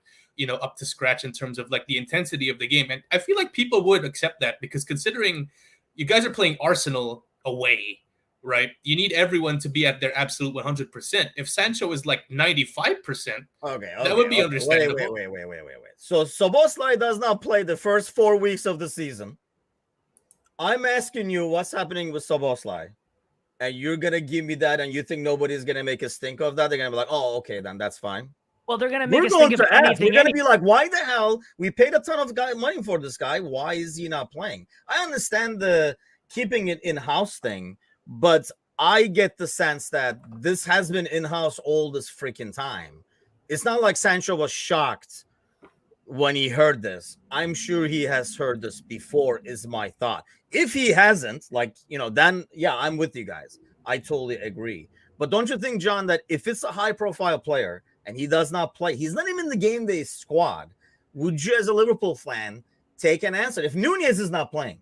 up to scratch in terms of like the intensity of the game. And I feel like people would accept that because considering you guys are playing Arsenal away, right? You need everyone to be at their absolute 100%. If Sancho is like 95%, that would be understandable. Wait. So Szoboszlai does not play the first 4 weeks of the season. I'm asking you what's happening with Szoboszlai. And you're going to give me that, and you think nobody's going to make a stink of that? They're going to be like, oh, okay, then that's fine. Well, they're going to make a stink of anything. We're going to be like, why the hell? We paid a ton of money for this guy. Why is he not playing? I understand the keeping it in-house thing, but I get the sense that this has been in-house all this freaking time. It's not like Sancho was shocked when he heard this. I'm sure he has heard this before, is my thought. If he hasn't, then, yeah, I'm with you guys. I totally agree. But don't you think, John, that if it's a high-profile player and he does not play, he's not even in the game day squad, would you, as a Liverpool fan, take an answer? If Nunez is not playing,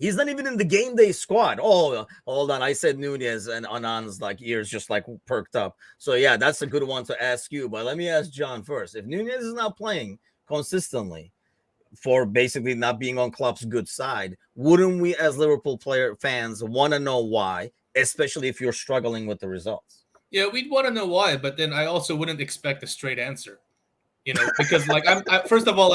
he's not even in the game day squad. Oh, hold on. I said Nunez, and Anan's ears just perked up. So, yeah, that's a good one to ask you. But let me ask John first. If Nunez is not playing consistently for basically not being on Klopp's good side, wouldn't we as Liverpool fans want to know why, especially if you're struggling with the results? Yeah, we'd want to know why, but then I also wouldn't expect a straight answer, because first of all,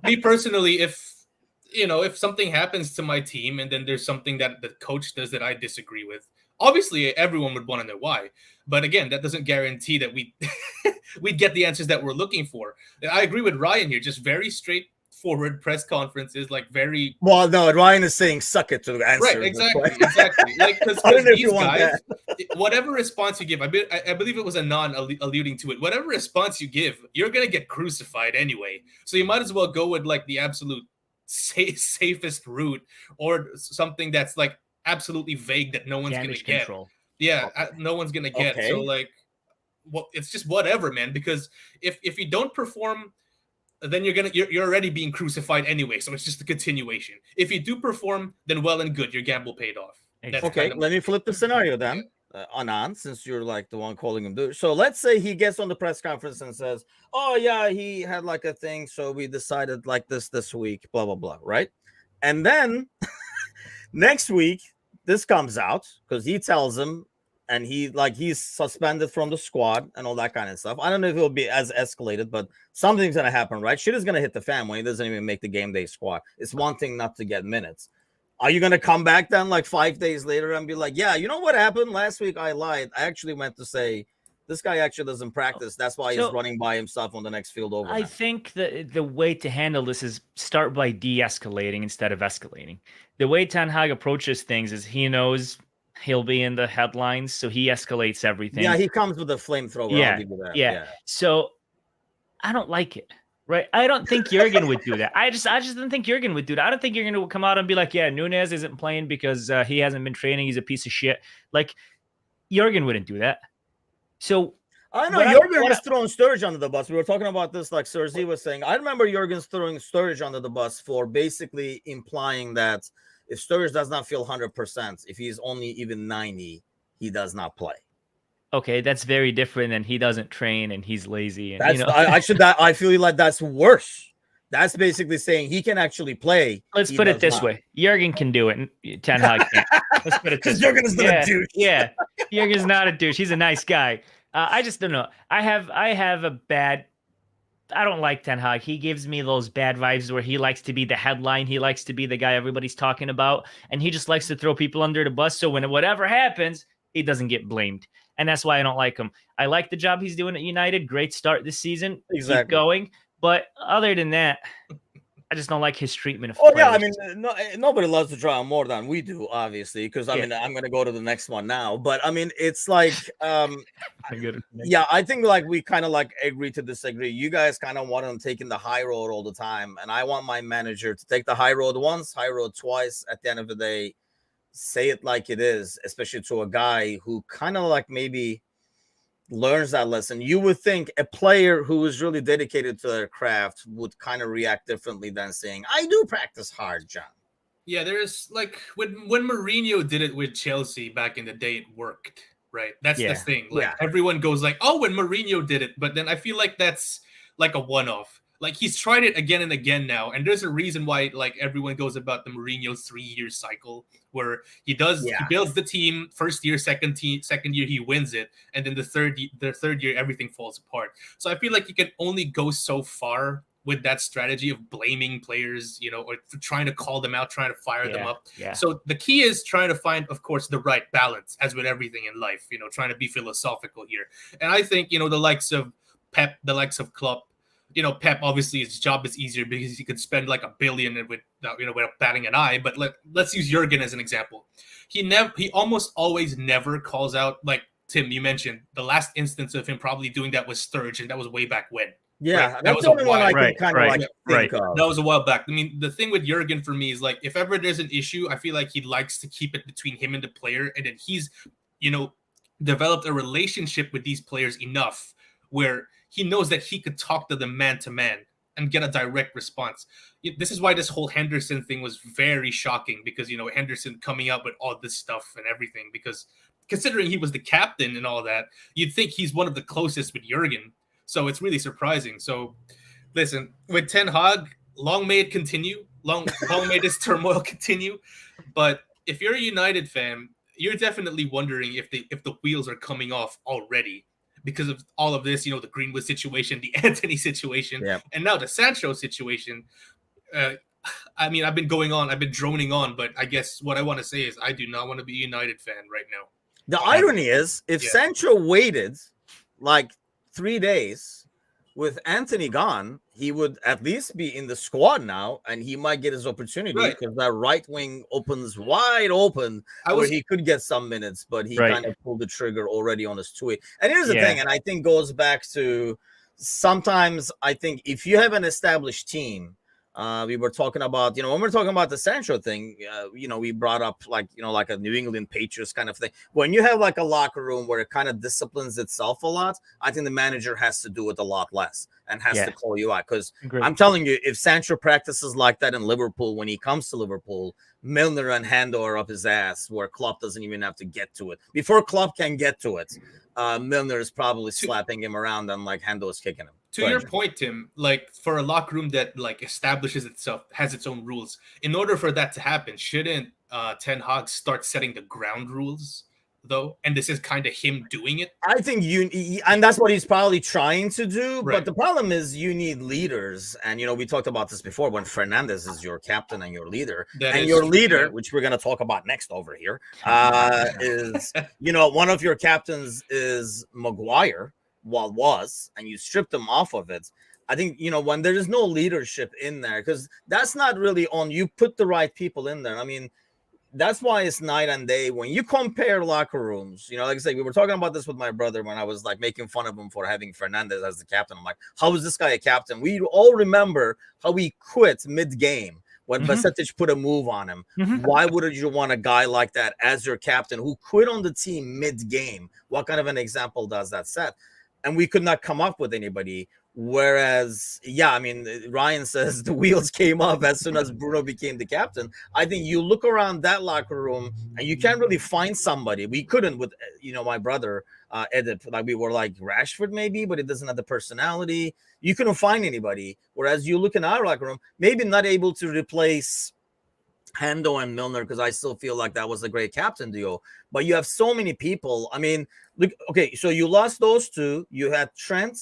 me personally, if something happens to my team and then there's something that the coach does that I disagree with, obviously everyone would want to know why. But again, that doesn't guarantee that we'd get the answers that we're looking for. And I agree with Ryan here, just very straightforward press conferences, very... Well, no, Ryan is saying suck it to the answer. Right, exactly. Because these guys, whatever response you give, I believe it was Anon alluding to it, whatever response you give, you're going to get crucified anyway. So you might as well go with the absolute safest route, or something that's absolutely vague that no one's going to get. Yeah, no one's going to get. Okay. So it's just whatever, man, because if you don't perform, then you're already being crucified anyway. So it's just a continuation. If you do perform, then well and good, your gamble paid off. Okay, let me flip the scenario then. Anan, since you're the one calling him douche. So let's say he gets on the press conference and says, oh yeah, he had a thing, so we decided this week, blah blah blah, right? And then next week this comes out because he tells him, and he's suspended from the squad and all that kind of stuff. I don't know if it'll be as escalated, but something's gonna happen, right? Shit is gonna hit the fan when he doesn't even make the game day squad. It's one thing not to get minutes. Are you going to come back then 5 days later and be like, yeah, you know what happened? Last week I lied. I actually meant to say This guy actually doesn't practice. That's why he's So- running by himself on the next field over. I now. think the way to handle this is start by de-escalating instead of escalating. The way Ten Hag approaches things is he knows he'll be in the headlines, so he escalates everything. Yeah, he comes with a flamethrower. Yeah, I'll give you that. yeah. So I don't like it. Right? I don't think Jurgen would do that. I just don't think Jurgen would do that. I don't think Jurgen would come out and be like, yeah, Nunez isn't playing because he hasn't been training. He's a piece of shit. Like, Jurgen wouldn't do that. So I know Jurgen was throwing Sturridge under the bus. We were talking about this, like Sergi was saying. I remember Jurgen's throwing Sturridge under the bus for basically implying that if Sturridge does not feel 100%, if he's only even 90, he does not play. Okay, that's very different than he doesn't train and he's lazy. And, that's, I feel like that's worse. That's basically saying he can actually play. Let's put it this way: Jurgen can do it, and Ten Hag can't. Let's put it this way. Jurgen is not a douche. Yeah, Jurgen's not a douche. He's a nice guy. I just don't know. I have a bad. I don't like Ten Hag. He gives me those bad vibes where he likes to be the headline. He likes to be the guy everybody's talking about, and he just likes to throw people under the bus. So when whatever happens, he doesn't get blamed. And that's why I don't like him. I like the job he's doing at United. Great start this season. Exactly. Keep going. But other than that, I just don't like his treatment of players. Yeah, I mean, nobody loves to draw more than we do, obviously, because, I mean, I'm going to go to the next one now. But, I mean, it's like, yeah, I think, like, we kind of, like, agree to disagree. You guys kind of want him taking the high road all the time. And I want my manager to take the high road once, high road twice. At the end of the day, say it like it is, especially to a guy who kind of like maybe learns that lesson. You would think a player who is really dedicated to their craft would kind of react differently than saying, I do practice hard, John. Yeah, there's like when Mourinho did it with Chelsea back in the day, it worked, right? That's the thing. Like everyone goes like, oh, when Mourinho did it, but then I feel like that's like a one-off. Like he's tried it again and again now, and there's a reason why like everyone goes about the Mourinho 3-year cycle where he builds the team first year, second year he wins it, and then the third year everything falls apart. So I feel like you can only go so far with that strategy of blaming players, or trying to call them out, trying to fire them up. Yeah. So the key is trying to find, of course, the right balance, as with everything in life. Trying to be philosophical here, and I think the likes of Pep, the likes of Klopp. Pep, obviously his job is easier because he could spend like $1 billion without batting an eye. But let's use Jurgen as an example. He almost always never calls out, like Tim, you mentioned the last instance of him probably doing that was Sturridge, and that was way back when. Yeah, right? That was the only one I can kind of think of. That was a while back. I mean, the thing with Jurgen for me is like if ever there's an issue, I feel like he likes to keep it between him and the player, and then he's developed a relationship with these players enough where he knows that he could talk to them man to man and get a direct response. This is why this whole Henderson thing was very shocking because, Henderson coming out with all this stuff and everything, because considering he was the captain and all that, you'd think he's one of the closest with Jurgen. So it's really surprising. So listen, with Ten Hag, long may it continue. Long may this turmoil continue. But if you're a United fan, you're definitely wondering if the wheels are coming off already. Because of all of this, the Greenwood situation, the Antony situation, and now the Sancho situation. I mean, I've been droning on, but I guess what I want to say is I do not want to be a United fan right now. The irony is, if Sancho waited like 3 days with Antony gone, he would at least be in the squad now, and he might get his opportunity because that right wing opens wide open where he could get some minutes, but he kind of pulled the trigger already on his tweet. And here's the thing, and I think goes back to sometimes I think if you have an established team, we were talking about, when we're talking about the Sancho thing, we brought up like a New England Patriots kind of thing. When you have like a locker room where it kind of disciplines itself a lot, I think the manager has to do it a lot less and has to call you out. Because I'm telling you, if Sancho practices like that in Liverpool, when he comes to Liverpool, Milner and Hendo are up his ass where Klopp doesn't even have to get to it. Before Klopp can get to it, Milner is probably slapping him around and like Hendo is kicking him. To your point, Tim, like for a locker room that like establishes itself, has its own rules. In order for that to happen, shouldn't Ten Hag start setting the ground rules? though, and this is kind of him doing it. I think and that's what he's probably trying to do. Right. But the problem is you need leaders. And, we talked about this before when Fernandez is your captain and your leader. And your leader, which we're going to talk about next over here, is, one of your captains is Maguire, and you stripped him off of it. I think, when there is no leadership in there, because that's not really on you, put the right people in there. I mean, that's why it's night and day when you compare locker rooms. Like I said, we were talking about this with my brother when I was like making fun of him for having Fernandez as the captain. I'm like, how is this guy a captain? We all remember how he quit mid-game when Basetic put a move on him. Why would you want a guy like that as your captain who quit on the team mid-game? What kind of an example does that set? And we could not come up with anybody. Whereas, Ryan says the wheels came off as soon as Bruno became the captain. I think you look around that locker room and you can't really find somebody. We couldn't with, my brother, Edit. Like we were like Rashford maybe, but it doesn't have the personality. You couldn't find anybody. Whereas you look in our locker room, maybe not able to replace Hendo and Milner, because I still feel like that was a great captain duo. But you have so many people. I mean, look, okay, so you lost those two. You had Trent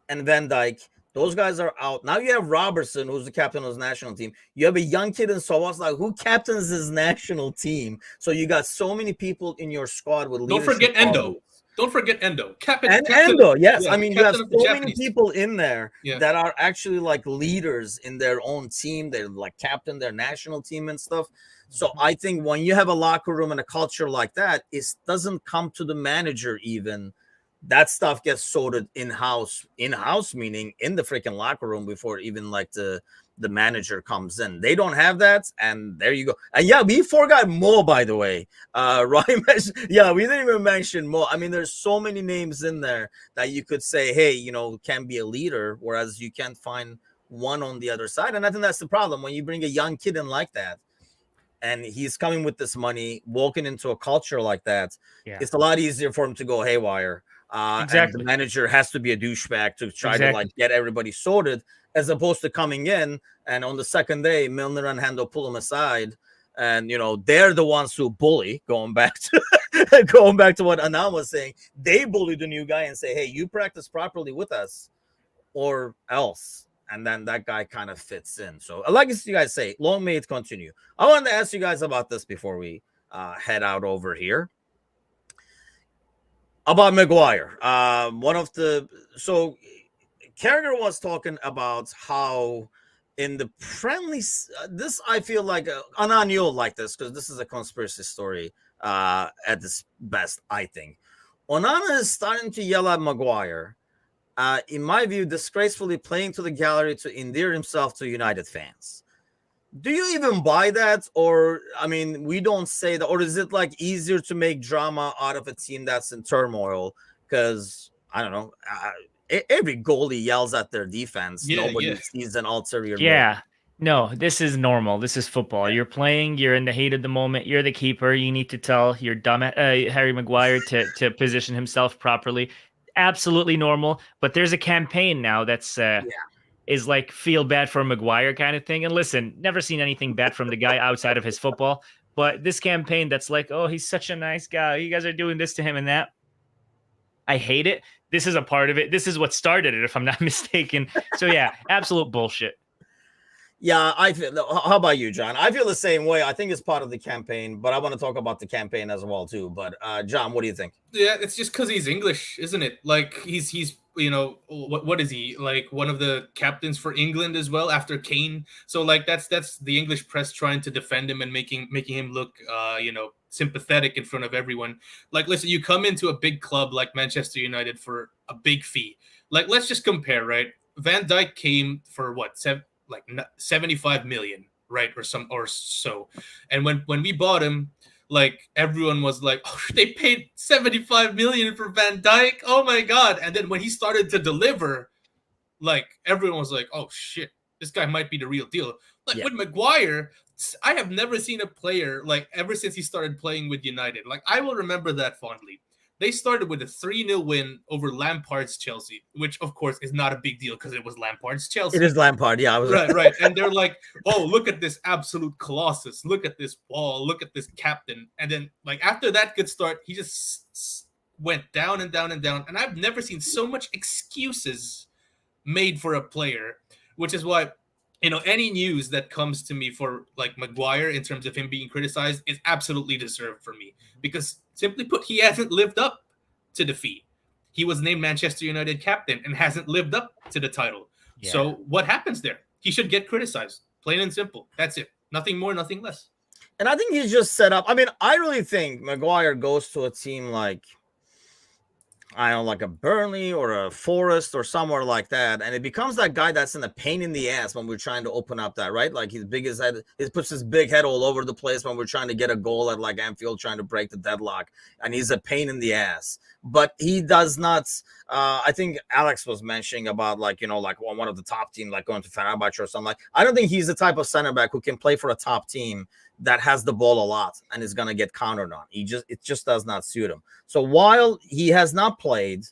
and Van Dijk. Those guys are out. Now you have Robertson, who's the captain of his national team. You have a young kid in Sowas, like who captains his national team. So you got so many people in your squad with leadership. Don't forget Endo. Don't forget Endo. Endo, yes. Yeah, you have so many people in there that are actually like leaders in their own team. They're like captain their national team and stuff. So I think when you have a locker room and a culture like that, it doesn't come to the manager even. That stuff gets sorted in-house meaning in the freaking locker room before even like the manager comes in. They don't have that, and there you go. And we forgot Mo, by the way. Ryan mentioned, we didn't even mention Mo. I mean, there's so many names in there that you could say, hey, can be a leader, whereas you can't find one on the other side. And I think that's the problem when you bring a young kid in like that. And he's coming with this money, walking into a culture like that. Yeah. It's a lot easier for him to go haywire. Exactly. And the manager has to be a douchebag to try to like get everybody sorted, as opposed to coming in and on the second day, Milner and Hendo pull him aside, and they're the ones who bully. Going back to what Anand was saying, they bully the new guy and say, "Hey, you practice properly with us, or else." And then that guy kind of fits in. So, like you guys say, long may it continue. I wanted to ask you guys about this before we head out over here. About Maguire, Carragher was talking about how in the friendly, this I feel like Anand, you'll like this because this is a conspiracy story at its best, I think. Onana is starting to yell at Maguire, in my view, disgracefully playing to the gallery to endear himself to United fans. Do you even buy that? Or, we don't say that. Or is it like easier to make drama out of a team that's in turmoil? Because, I don't know, every goalie yells at their defense. Nobody sees an ulterior motive. No, this is normal. This is football. You're playing. You're in the heat of the moment. You're the keeper. You need to tell your dumb Harry Maguire to position himself properly. Absolutely normal. But there's a campaign now that's... is like feel bad for Maguire kind of thing. And listen, never seen anything bad from the guy outside of his football. But this campaign that's like, oh, he's such a nice guy. You guys are doing this to him and that. I hate it. This is a part of it. This is what started it, if I'm not mistaken. So absolute bullshit. Yeah, I feel. How about you, John? I feel the same way. I think it's part of the campaign, but I want to talk about the campaign as well too. But John, what do you think? Yeah, it's just because he's English, isn't it? Like he's what is he, like one of the captains for England as well after Kane? So like that's the English press trying to defend him and making him look sympathetic in front of everyone. Like, listen, you come into a big club like Manchester United for a big fee. Like, let's just compare, right? Van Dijk came for what, 75 million, right? Or so. And when we bought him, like everyone was like, oh, they paid 75 million for Van Dijk. Oh my God. And then when he started to deliver, like everyone was like, oh shit, this guy might be the real deal. Like with Maguire, I have never seen a player like ever since he started playing with United. Like I will remember that fondly. They started with a 3-0 win over Lampard's Chelsea, which of course is not a big deal because it was Lampard's Chelsea. It is Lampard, yeah. Right. And they're like, oh, look at this absolute colossus. Look at this ball. Look at this captain. And then, like, after that good start, he just went down and down and down. And I've never seen so much excuses made for a player, which is why, any news that comes to me for, like, Maguire in terms of him being criticized is absolutely deserved for me. Because, simply put, he hasn't lived up to the fee. He was named Manchester United captain and hasn't lived up to the title. Yeah. So what happens there? He should get criticized. Plain and simple. That's it. Nothing more, nothing less. And I think he's just set up. I mean, I really think Maguire goes to a team like, I don't know, like a Burnley or a Forest or somewhere like that. And it becomes that guy that's in a pain in the ass when we're trying to open up that, right? Like his biggest head, he puts his big head all over the place when we're trying to get a goal at like Anfield, trying to break the deadlock. And he's a pain in the ass. But he does not, I think Alex was mentioning about like, like one of the top team, like going to Fenerbahce or something like. I don't think he's the type of center back who can play for a top team that has the ball a lot and is going to get countered on. It just does not suit him. So while he has not played,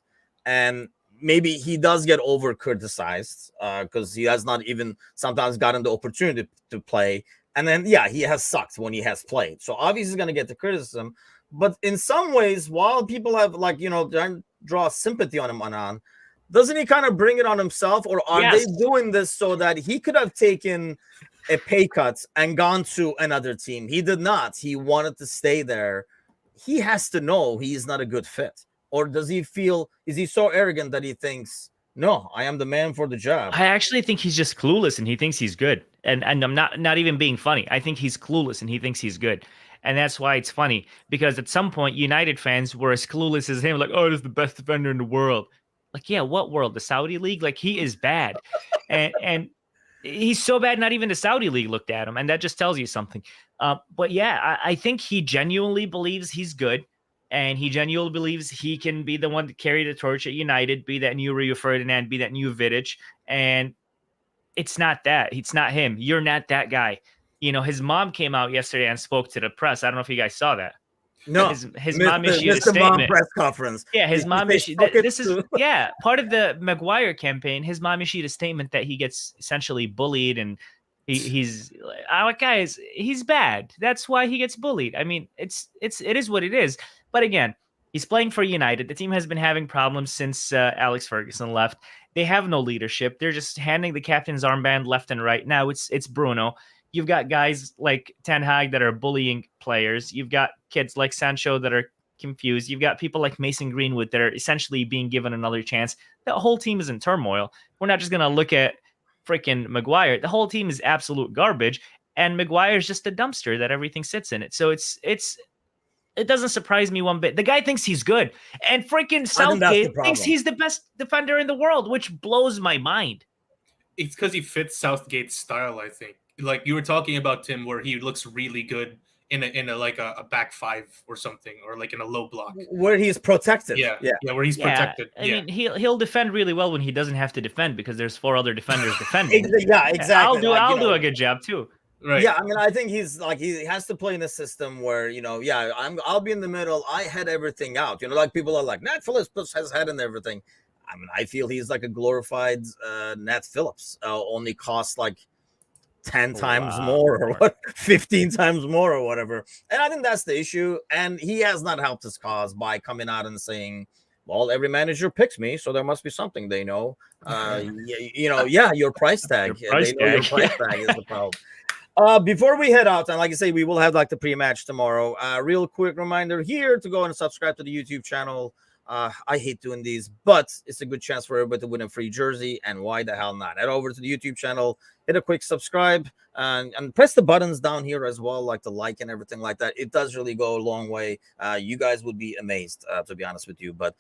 and maybe he does get over criticized because he has not even sometimes gotten the opportunity to play. And then, yeah, he has sucked when he has played. So obviously he's going to get the criticism. But in some ways, while people have like, draw sympathy on him, doesn't he kind of bring it on himself? Or are they doing this so that he could have taken a pay cut and gone to another team? He did not. He wanted to stay there. He has to know he's not a good fit. Or does he feel, is he so arrogant that he thinks, no, I am the man for the job? I actually think he's just clueless and he thinks he's good. And I'm not even being funny. I think he's clueless and he thinks he's good. And that's why it's funny, because at some point United fans were as clueless as him, like, oh, he's the best defender in the world. Like, yeah, what world? The Saudi League? Like, he is bad. and he's so bad, not even the Saudi League looked at him. And that just tells you something. But yeah, I think he genuinely believes he's good. And he genuinely believes he can be the one to carry the torch at United, be that new Rio Ferdinand, be that new Vidic. And it's not that. It's not him. You're not that guy. His mom came out yesterday and spoke to the press. I don't know if you guys saw that. No, his mom issued a statement. Mom press conference. Yeah, his mom issued. This is part of the Maguire campaign. His mom issued a statement that he gets essentially bullied, and he's guys, he's bad. That's why he gets bullied. I mean, it is what it is. But again, he's playing for United. The team has been having problems since Alex Ferguson left. They have no leadership. They're just handing the captain's armband left and right. Now it's Bruno. You've got guys like Ten Hag that are bullying players. You've got kids like Sancho that are confused. You've got people like Mason Greenwood that are essentially being given another chance. The whole team is in turmoil. We're not just going to look at freaking Maguire. The whole team is absolute garbage, and Maguire is just a dumpster that everything sits in it. So it doesn't surprise me one bit. The guy thinks he's good, and freaking Southgate thinks he's the best defender in the world, which blows my mind. It's because he fits Southgate's style, I think. Like you were talking about, Tim, where he looks really good in a back five or something, or like in a low block where he's protected. Yeah, where he's protected. I mean, he'll defend really well when he doesn't have to defend because there's 4 other defenders defending. Yeah, exactly. I'll do a good job too. Right. Yeah, I mean, I think he's like he has to play in a system where I'll be in the middle. I head everything out. Like people are like Nat Phillips puts his head in everything. I mean, I feel he's like a glorified Nat Phillips. Only costs like 10 times more or what, 15 times more or whatever. And I think that's the issue. And he has not helped his cause by coming out and saying, well, every manager picks me, so there must be something they know. Your price tag. Your price tag is the problem. Before we head out, and like I say, we will have like the pre-match tomorrow. Real quick reminder here to go and subscribe to the YouTube channel. I hate doing these, but it's a good chance for everybody to win a free jersey, and why the hell not? Head over to the YouTube channel, hit a quick subscribe, and press the buttons down here as well, like the like and everything like that. It does really go a long way. You guys would be amazed, to be honest with you. But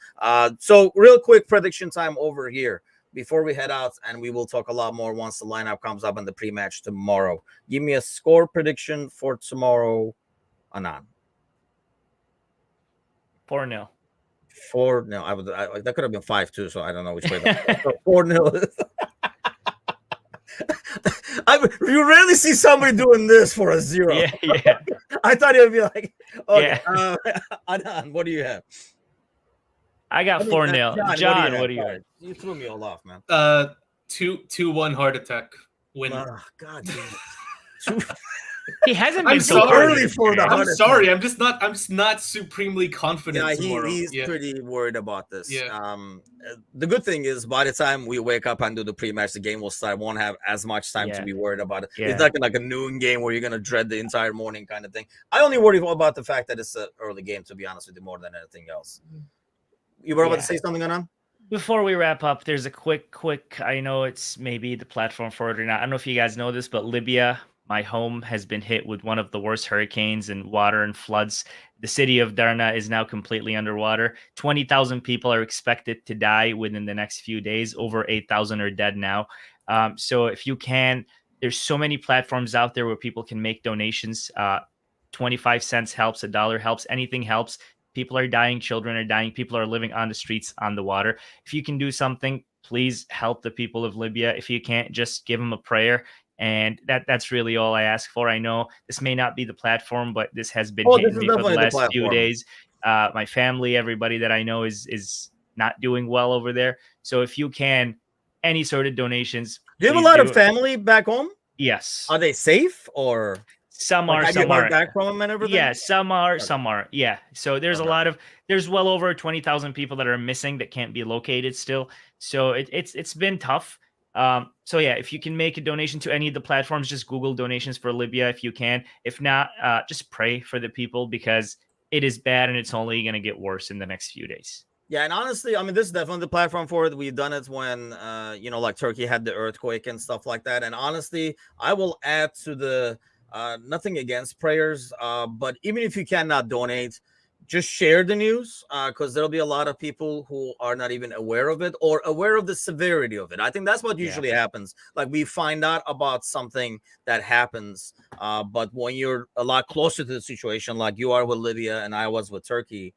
so real quick prediction time over here before we head out, and we will talk a lot more once the lineup comes up in the pre-match tomorrow. Give me a score prediction for tomorrow, Anan. 4-0. 4-0. That could have been 5-2, so I don't know which way. 4-0. You rarely see somebody doing this for a 0. Yeah. I thought it would be like, okay, Anan, what do you have? I got 4-0. John, what do you got? You threw me all off, man. 2-1 heart attack win. God damn it. He hasn't been I'm so sorry. early for the I'm sorry. I'm just not supremely confident tomorrow. He's pretty worried about this. Yeah. The good thing is by the time we wake up and do the pre-match, the game will start. I won't have as much time to be worried about it. Yeah. It's not like a noon game where you're gonna dread the entire morning kind of thing. I only worry about the fact that it's an early game, to be honest with you, more than anything else. You were about to say something, Anand? Before we wrap up, there's a quick, I know it's maybe the platform for it or not. I don't know if you guys know this, but Libya, my home, has been hit with one of the worst hurricanes and water and floods. The city of Darna is now completely underwater. 20,000 people are expected to die within the next few days. Over 8,000 are dead now. So if you can, there's so many platforms out there where people can make donations. 25 cents helps, $1 helps, anything helps. People are dying, children are dying, people are living on the streets, on the water. If you can do something, please help the people of Libya. If you can't, just give them a prayer. And that's really all I ask for. I know this may not be the platform, but this has been hitting me for the last few days. My family, everybody that I know is not doing well over there. So if you can, any sort of donations. Do you have a lot of family back home? Yes. Are they safe or? Some are, some are back from them and everything. Yeah, some are, some are. Yeah. So there's there's well over 20,000 people that are missing that can't be located still. So it's been tough. So yeah, if you can make a donation to any of the platforms, just Google donations for Libya if you can. If not, just pray for the people because it is bad and it's only going to get worse in the next few days. Yeah, and honestly, I mean, this is definitely the platform for it. We've done it when, like Turkey had the earthquake and stuff like that. And honestly, I will add to the nothing against prayers, but even if you cannot donate, just share the news because there'll be a lot of people who are not even aware of it or aware of the severity of it. I think that's what usually happens. Like we find out about something that happens, but when you're a lot closer to the situation, like you are with Libya and I was with Turkey,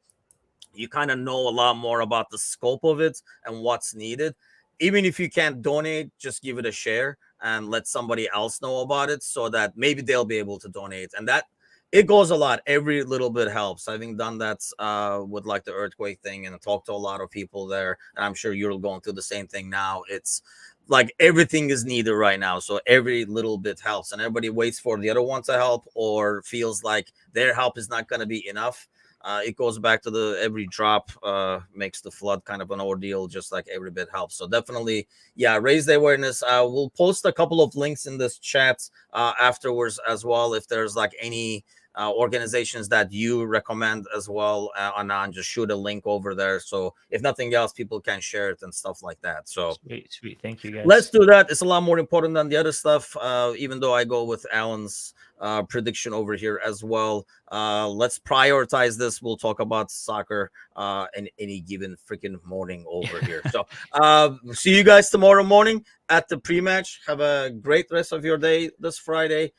you kind of know a lot more about the scope of it and what's needed. Even if you can't donate, just give it a share and let somebody else know about it so that maybe they'll be able to donate. And that it goes a lot. Every little bit helps. I've done that with like the earthquake thing and talked to a lot of people there. And I'm sure you're going through the same thing now. It's like everything is needed right now. So every little bit helps and everybody waits for the other one to help or feels like their help is not going to be enough. It goes back to the every drop makes the flood kind of an ordeal, just like every bit helps. So definitely, raise the awareness. We'll post a couple of links in this chat afterwards as well. If there's like any organizations that you recommend as well, Anand, just shoot a link over there. So if nothing else, people can share it and stuff like that. So sweet. Thank you guys. Let's do that. It's a lot more important than the other stuff, even though I go with Alan's prediction over here as well. Let's prioritize this. We'll talk about soccer in any given freaking morning over here. So see you guys tomorrow morning at the pre-match. Have a great rest of your day this Friday.